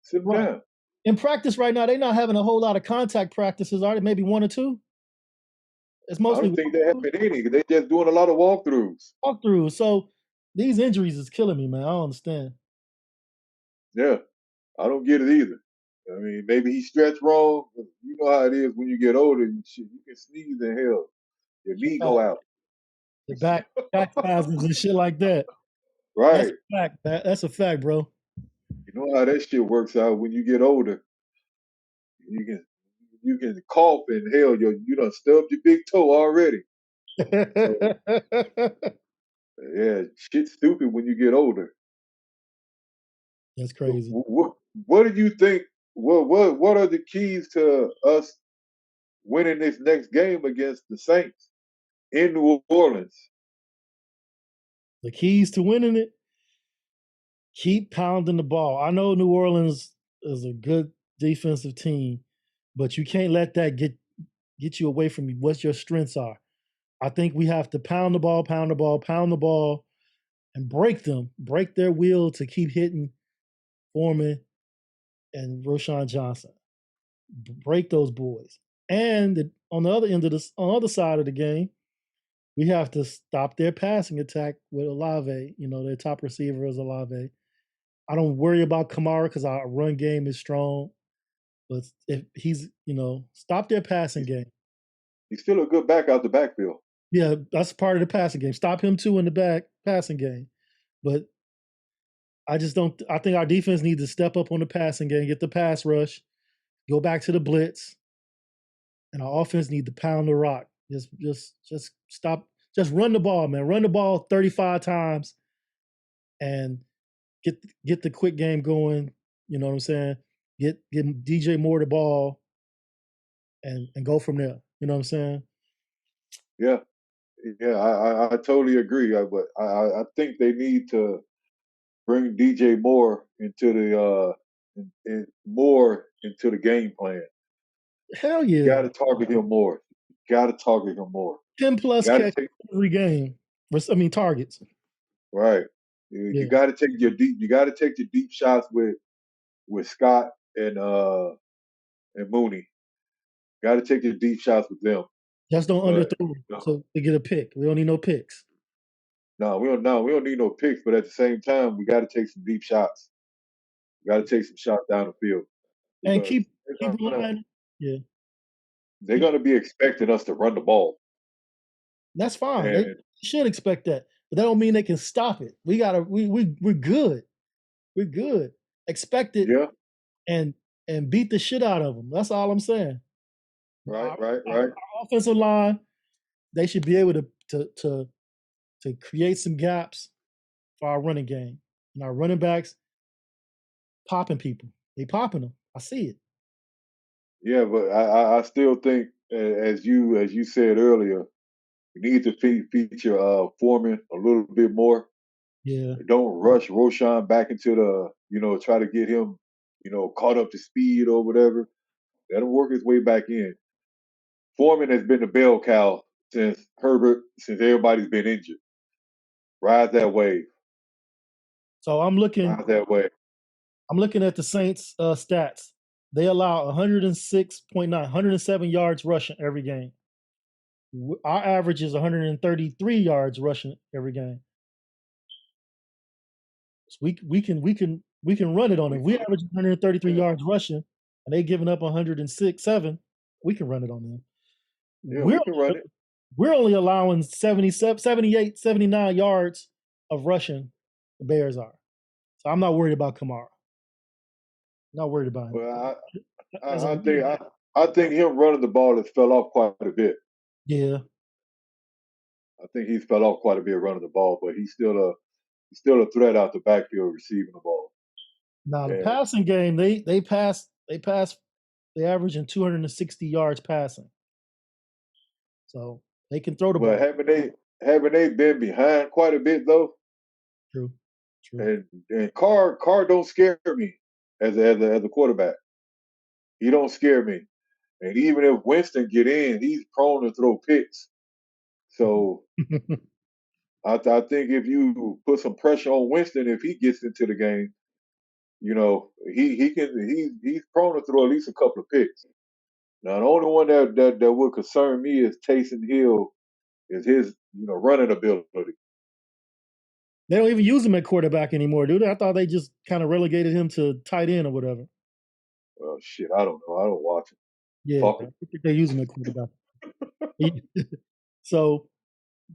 Speaker 3: sit him
Speaker 2: right.
Speaker 3: down.
Speaker 2: In practice right now, they're not having a whole lot of contact practices, are they? Maybe one or two. It's
Speaker 3: I
Speaker 2: mostly
Speaker 3: don't think they have any. They just doing a lot of walkthroughs.
Speaker 2: walkthroughs. So these injuries is killing me, man. I don't understand.
Speaker 3: Yeah, I don't get it either. I mean, maybe he stretched wrong. You know how it is when you get older. You can sneeze and hell, your
Speaker 2: It's a
Speaker 3: knee go
Speaker 2: fact.
Speaker 3: out.
Speaker 2: The back spasms and shit like that. That's
Speaker 3: Right.
Speaker 2: a fact. That's a fact, bro.
Speaker 3: You know how that shit works out when you get older. You can you can cough and hell, you done stubbed your big toe already. So yeah, shit's stupid when you get older.
Speaker 2: That's crazy.
Speaker 3: What do you think? What are the keys to us winning this next game against the Saints in New Orleans?
Speaker 2: The keys to winning it: keep pounding the ball. I know New Orleans is a good defensive team, but you can't let that get you away from what your strengths are. I think we have to pound the ball, pound the ball, pound the ball, and break their will to keep hitting Foreman and Roshan Johnson. Break those boys. And on the other end of on the other side of the game, we have to stop their passing attack with Olave. You know, their top receiver is Olave. I don't worry about Kamara because our run game is strong. But if he's, stop their passing
Speaker 3: He's,
Speaker 2: game.
Speaker 3: he's still a good back out the backfield.
Speaker 2: Yeah, that's part of the passing game. Stop him too in the back passing game. But I just don't. I think our defense needs to step up on the passing game, get the pass rush, go back to the blitz, and our offense need to pound the rock. Just stop. Just run the ball, man. Run the ball 35 times, and get the quick game going. You know what I'm saying? Get DJ Moore the ball, and go from there. You know what I'm saying?
Speaker 3: Yeah, yeah, I totally agree. But I think they need to bring DJ Moore into the more into the game plan.
Speaker 2: Hell
Speaker 3: You
Speaker 2: yeah.
Speaker 3: got to target him more. You got to target him more.
Speaker 2: 10 plus
Speaker 3: Got to
Speaker 2: catch
Speaker 3: take
Speaker 2: every game. I mean targets.
Speaker 3: right. You
Speaker 2: Yeah.
Speaker 3: got to take your deep. You got to take your deep shots with Scott and Mooney. Got to take your deep shots with them.
Speaker 2: Just don't
Speaker 3: But
Speaker 2: underthrow so they get a pick. We don't need no picks.
Speaker 3: no, we don't need no picks. But at the same time, we got to take some deep shots. We got to take some shots down the field
Speaker 2: And
Speaker 3: because
Speaker 2: keep relying. Yeah.
Speaker 3: they're gonna be expecting us to run the ball.
Speaker 2: That's fine. They
Speaker 3: And
Speaker 2: should expect that. But that don't mean they can stop it. We're good. We're good. Expect it
Speaker 3: yeah,
Speaker 2: and beat the shit out of them. That's all I'm saying.
Speaker 3: right,
Speaker 2: Our,
Speaker 3: right,
Speaker 2: our
Speaker 3: right.
Speaker 2: offensive line, they should be able to create some gaps for our running game. And our running backs popping people. They popping them. I see it.
Speaker 3: Yeah, but I still think as you said earlier, we need to feature Foreman a little bit more.
Speaker 2: Yeah.
Speaker 3: Don't rush Roshan back into the try to get him caught up to speed or whatever. Let him work his way back in. Foreman has been the bell cow since everybody's been injured. Ride that wave.
Speaker 2: So I'm looking
Speaker 3: Ride that wave.
Speaker 2: at the Saints stats. They allow 106.9, 107 yards rushing every game. Our average is 133 yards rushing every game. So we can run it on
Speaker 3: We
Speaker 2: them. We average 133
Speaker 3: yeah,
Speaker 2: yards rushing, and they giving up 106, 7. We can run it on them.
Speaker 3: yeah,
Speaker 2: We're
Speaker 3: we can run it.
Speaker 2: we're only allowing 77, 78, 79 yards of rushing. The Bears are. So I'm not worried about Kamara. Not worried about him.
Speaker 3: Well,
Speaker 2: As
Speaker 3: I
Speaker 2: a
Speaker 3: think I think him running the ball has fell off quite a bit.
Speaker 2: yeah.
Speaker 3: I think he's fell off quite a bit running the ball, but he's still a threat out the backfield receiving the ball.
Speaker 2: Now the
Speaker 3: And
Speaker 2: passing game, they averaging 260 yards passing. So they can throw the
Speaker 3: but
Speaker 2: ball.
Speaker 3: haven't they been behind quite a bit though?
Speaker 2: True. True.
Speaker 3: And Carr don't scare me as a quarterback. He don't scare me. And even if Winston get in, he's prone to throw picks. So I think if you put some pressure on Winston, if he gets into the game, he's prone to throw at least a couple of picks. Now the only one that would concern me is Taysom Hill is his running ability.
Speaker 2: They don't even use him at quarterback anymore, do they? I thought they just kind of relegated him to tight end or whatever.
Speaker 3: Well, shit, I don't know. I don't watch him.
Speaker 2: Yeah, I
Speaker 3: Fuck him.
Speaker 2: think they use him at quarterback. So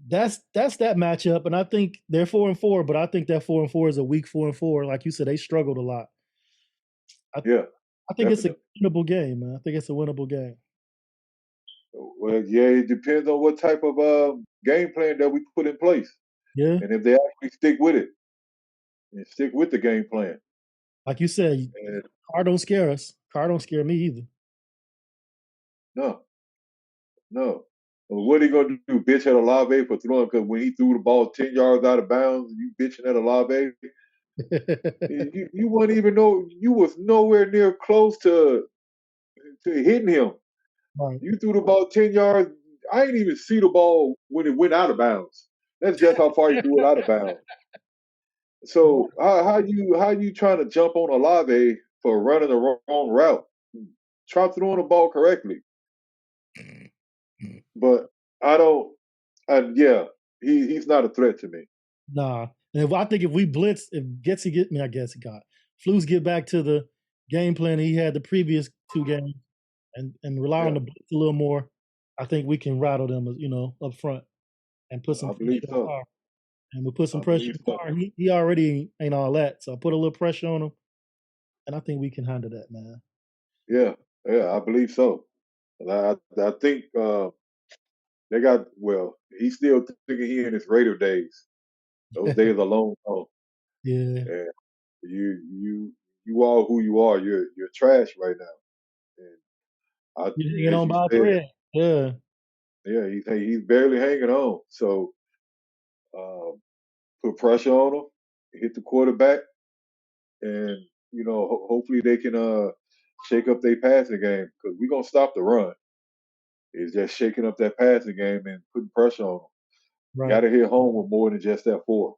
Speaker 2: that's that matchup, and I think they're 4-4, but I think that 4-4 is a weak 4-4. Like you said, they struggled a lot. I,
Speaker 3: Yeah,
Speaker 2: I think it's a
Speaker 3: definitely.
Speaker 2: winnable game, man. I think it's a winnable game.
Speaker 3: Well, yeah, it depends on what type of game plan that we put in place,
Speaker 2: Yeah,
Speaker 3: and if they actually stick with it and stick with the game plan.
Speaker 2: like you said,
Speaker 3: And
Speaker 2: Carr don't scare us. Carr don't scare me either.
Speaker 3: no, no. Well, what are you gonna do? Bitch at Olave for throwing because when he threw the ball 10 yards out of bounds, you bitching at Olave. You wouldn't even know you was nowhere near close to hitting him.
Speaker 2: Right.
Speaker 3: You threw the ball 10 yards. I ain't even see the ball when it went out of bounds. That's just how far you threw it out of bounds. So how you trying to jump on Olave for running the wrong route? Try throwing the ball correctly. but I don't. Yeah, he's not a threat to me.
Speaker 2: Nah. And I think if we blitz, if Getsy get me, I guess he got Flus get back to the game plan he had the previous two games and rely on
Speaker 3: Yeah,
Speaker 2: the blitz a little more, I think we can rattle them, up front and put some
Speaker 3: I believe
Speaker 2: pressure on
Speaker 3: so.
Speaker 2: Carr. And we put some
Speaker 3: I
Speaker 2: pressure
Speaker 3: believe
Speaker 2: on
Speaker 3: so.
Speaker 2: Carr. He already ain't all that. So I put a little pressure on him. And I think we can handle that, man.
Speaker 3: Yeah, yeah, I believe so. And I think they got well. He's still thinking he in his Raider days. Those days are long gone.
Speaker 2: Yeah.
Speaker 3: And you are who you are. You're trash right now. And
Speaker 2: You're hanging
Speaker 3: as
Speaker 2: on
Speaker 3: you
Speaker 2: by a
Speaker 3: said,
Speaker 2: thread. Yeah.
Speaker 3: yeah, he's barely hanging on. So um, put pressure on him, hit the quarterback, and hopefully they can shake up their passing game because we're gonna stop the run. It's just shaking up that passing game and putting pressure on them. You got
Speaker 2: Right.
Speaker 3: to hit home with more than just that four.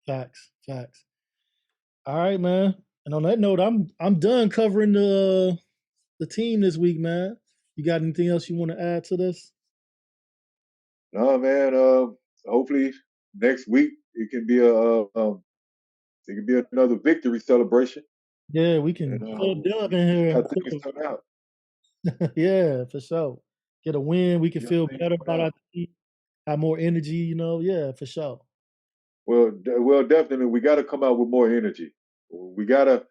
Speaker 2: Facts. Facts. All right, man. And on that note, I'm done covering the team this week, man. You got anything else you want to add to this?
Speaker 3: No, man. Hopefully next week it can be another victory celebration,
Speaker 2: Yeah, we
Speaker 3: and
Speaker 2: can put a dub
Speaker 3: we can
Speaker 2: in
Speaker 3: see
Speaker 2: here.
Speaker 3: how things turn out.
Speaker 2: Yeah, for sure. Get a win. We can
Speaker 3: See how
Speaker 2: feel
Speaker 3: things
Speaker 2: better
Speaker 3: turn
Speaker 2: about our
Speaker 3: out.
Speaker 2: team. Have more energy. Yeah, for sure.
Speaker 3: Well, definitely we got to come out with more energy. We gotta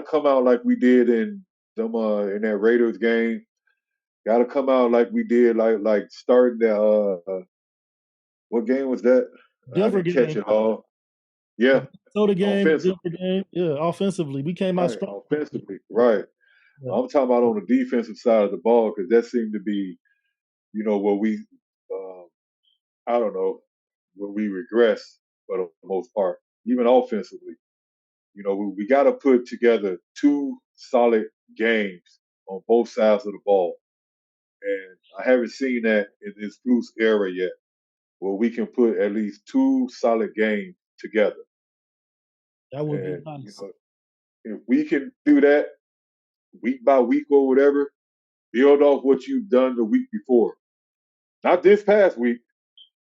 Speaker 3: come out like we did in that Raiders game. Got to come out like we did like starting the what game was that? I
Speaker 2: Denver
Speaker 3: didn't catch
Speaker 2: game,
Speaker 3: it all.
Speaker 2: the
Speaker 3: Yeah,
Speaker 2: Minnesota game,
Speaker 3: offensively,
Speaker 2: Denver game. Yeah, offensively, we came out
Speaker 3: right?
Speaker 2: strong.
Speaker 3: Offensively, right?
Speaker 2: Yeah,
Speaker 3: I'm talking about on the defensive side of the ball because that seemed to be, where we, uh, I don't know, where we regress for the most part. Even offensively, we got to put together two solid games on both sides of the ball, and I haven't seen that in this Blues era yet, where we can put at least two solid games together.
Speaker 2: that would be
Speaker 3: And
Speaker 2: nice.
Speaker 3: if we can do that week by week or whatever, build off what you've done the week before. Not this past week,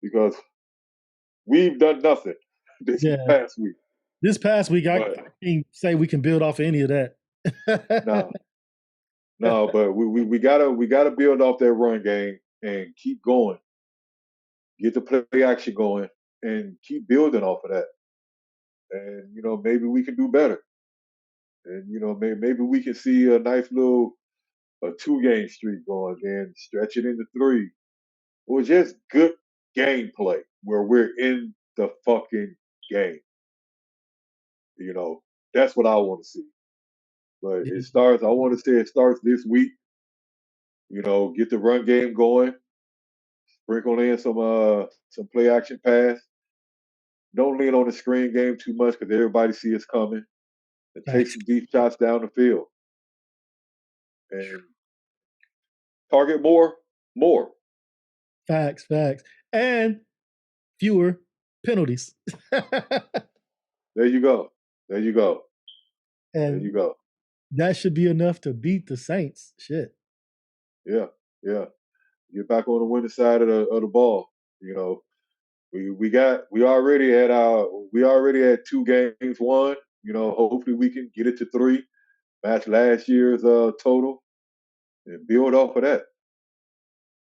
Speaker 3: because we've done nothing this
Speaker 2: Yeah,
Speaker 3: past week.
Speaker 2: this past week, I
Speaker 3: But
Speaker 2: can't say we can build off of any of that.
Speaker 3: no, no, but we gotta build off that run game and keep going. Get the play action going and keep building off of that. And maybe we can do better. And maybe we can see a nice little a 2 game streak going, then stretch it into 3, or just good gameplay where we're in the fucking game. You know, that's what I want to see. But
Speaker 2: Yeah,
Speaker 3: I want to say it starts this week. Get the run game going, sprinkle in some play action pass. Don't lean on the screen game too much because everybody see it's coming. And take
Speaker 2: facts,
Speaker 3: some deep shots down the field and target more.
Speaker 2: facts, facts, and fewer penalties.
Speaker 3: There you go. There you go. There you
Speaker 2: And
Speaker 3: go.
Speaker 2: that should be enough to beat the Saints. Shit.
Speaker 3: Yeah, yeah. Get back on the winning side of the ball. You know, we already had 2 games won. Hopefully we can get it to 3, match last year's total, and build off of that.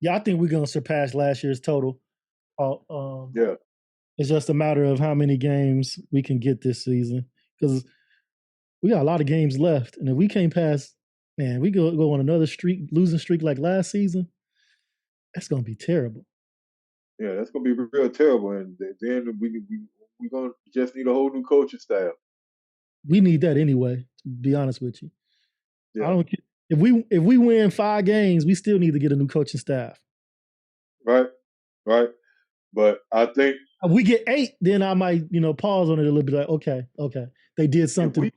Speaker 2: Yeah, I think we're gonna surpass last year's total. Uh, um,
Speaker 3: Yeah,
Speaker 2: it's just a matter of how many games we can get this season because we got a lot of games left, and if we can't pass, man, we go on another losing streak like last season. That's gonna be terrible.
Speaker 3: yeah. That's gonna be real terrible, and then we gonna just need a whole new coaching staff.
Speaker 2: We need that anyway. To be honest with you, I
Speaker 3: Yeah,
Speaker 2: don't. If we win 5 games, we still need to get a new coaching staff.
Speaker 3: right, right. But I think
Speaker 2: If we get 8, then I might pause on it a little bit. Like, okay, they did
Speaker 3: if
Speaker 2: something.
Speaker 3: we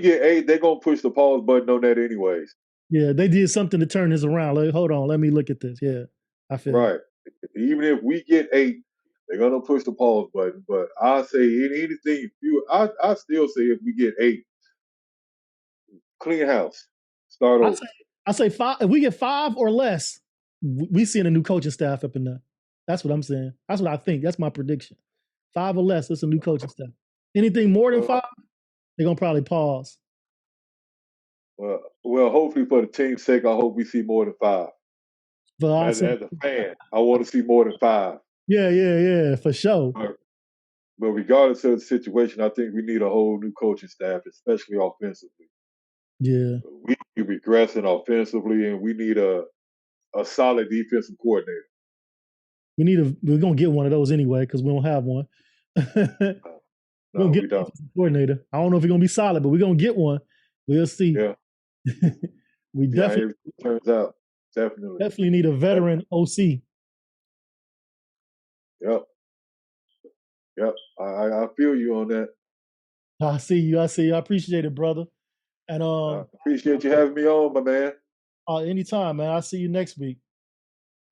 Speaker 3: get 8, they're gonna push the pause button on that anyways.
Speaker 2: Yeah, they did something to turn this around. Like, hold on, let me look at this. Yeah, I feel you.
Speaker 3: Right. Even if we get 8, they're gonna push the pause button. But I say anything few. I still say if we get 8, clean house, start
Speaker 2: I
Speaker 3: over.
Speaker 2: say I say 5. If we get 5 or less, we seeing a new coaching staff up in there. That's what I'm saying. That's what I think. That's my prediction. 5 or less, it's a new coaching staff. Anything more than 5, they're gonna probably pause.
Speaker 3: Well, hopefully for the team's sake, I hope we see more than 5.
Speaker 2: But
Speaker 3: As a fan, I want to see more than 5.
Speaker 2: Yeah, for sure.
Speaker 3: But regardless of the situation, I think we need a whole new coaching staff, especially offensively.
Speaker 2: Yeah.
Speaker 3: We keep regressing offensively, and we need a solid defensive coordinator.
Speaker 2: We're gonna get one of those anyway because we don't have one.
Speaker 3: No,
Speaker 2: we
Speaker 3: don't.
Speaker 2: A coordinator. I don't know if it's gonna be solid, but we're gonna get one. We'll see.
Speaker 3: Yeah.
Speaker 2: We definitely
Speaker 3: turns out
Speaker 2: definitely need a veteran OC.
Speaker 3: Yep. I feel you on that.
Speaker 2: I see you. I appreciate it, brother. And
Speaker 3: I appreciate you having me on, my man.
Speaker 2: Anytime, man. I'll see you next week.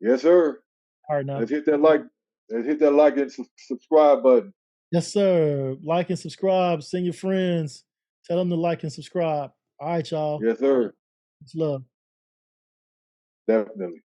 Speaker 3: Yes, sir.
Speaker 2: All right, now.
Speaker 3: Let's hit that like and subscribe button.
Speaker 2: Yes, sir. Like and subscribe. Send your friends. Tell them to like and subscribe. All right, y'all.
Speaker 3: Yes, sir.
Speaker 2: It's love.
Speaker 3: Definitely.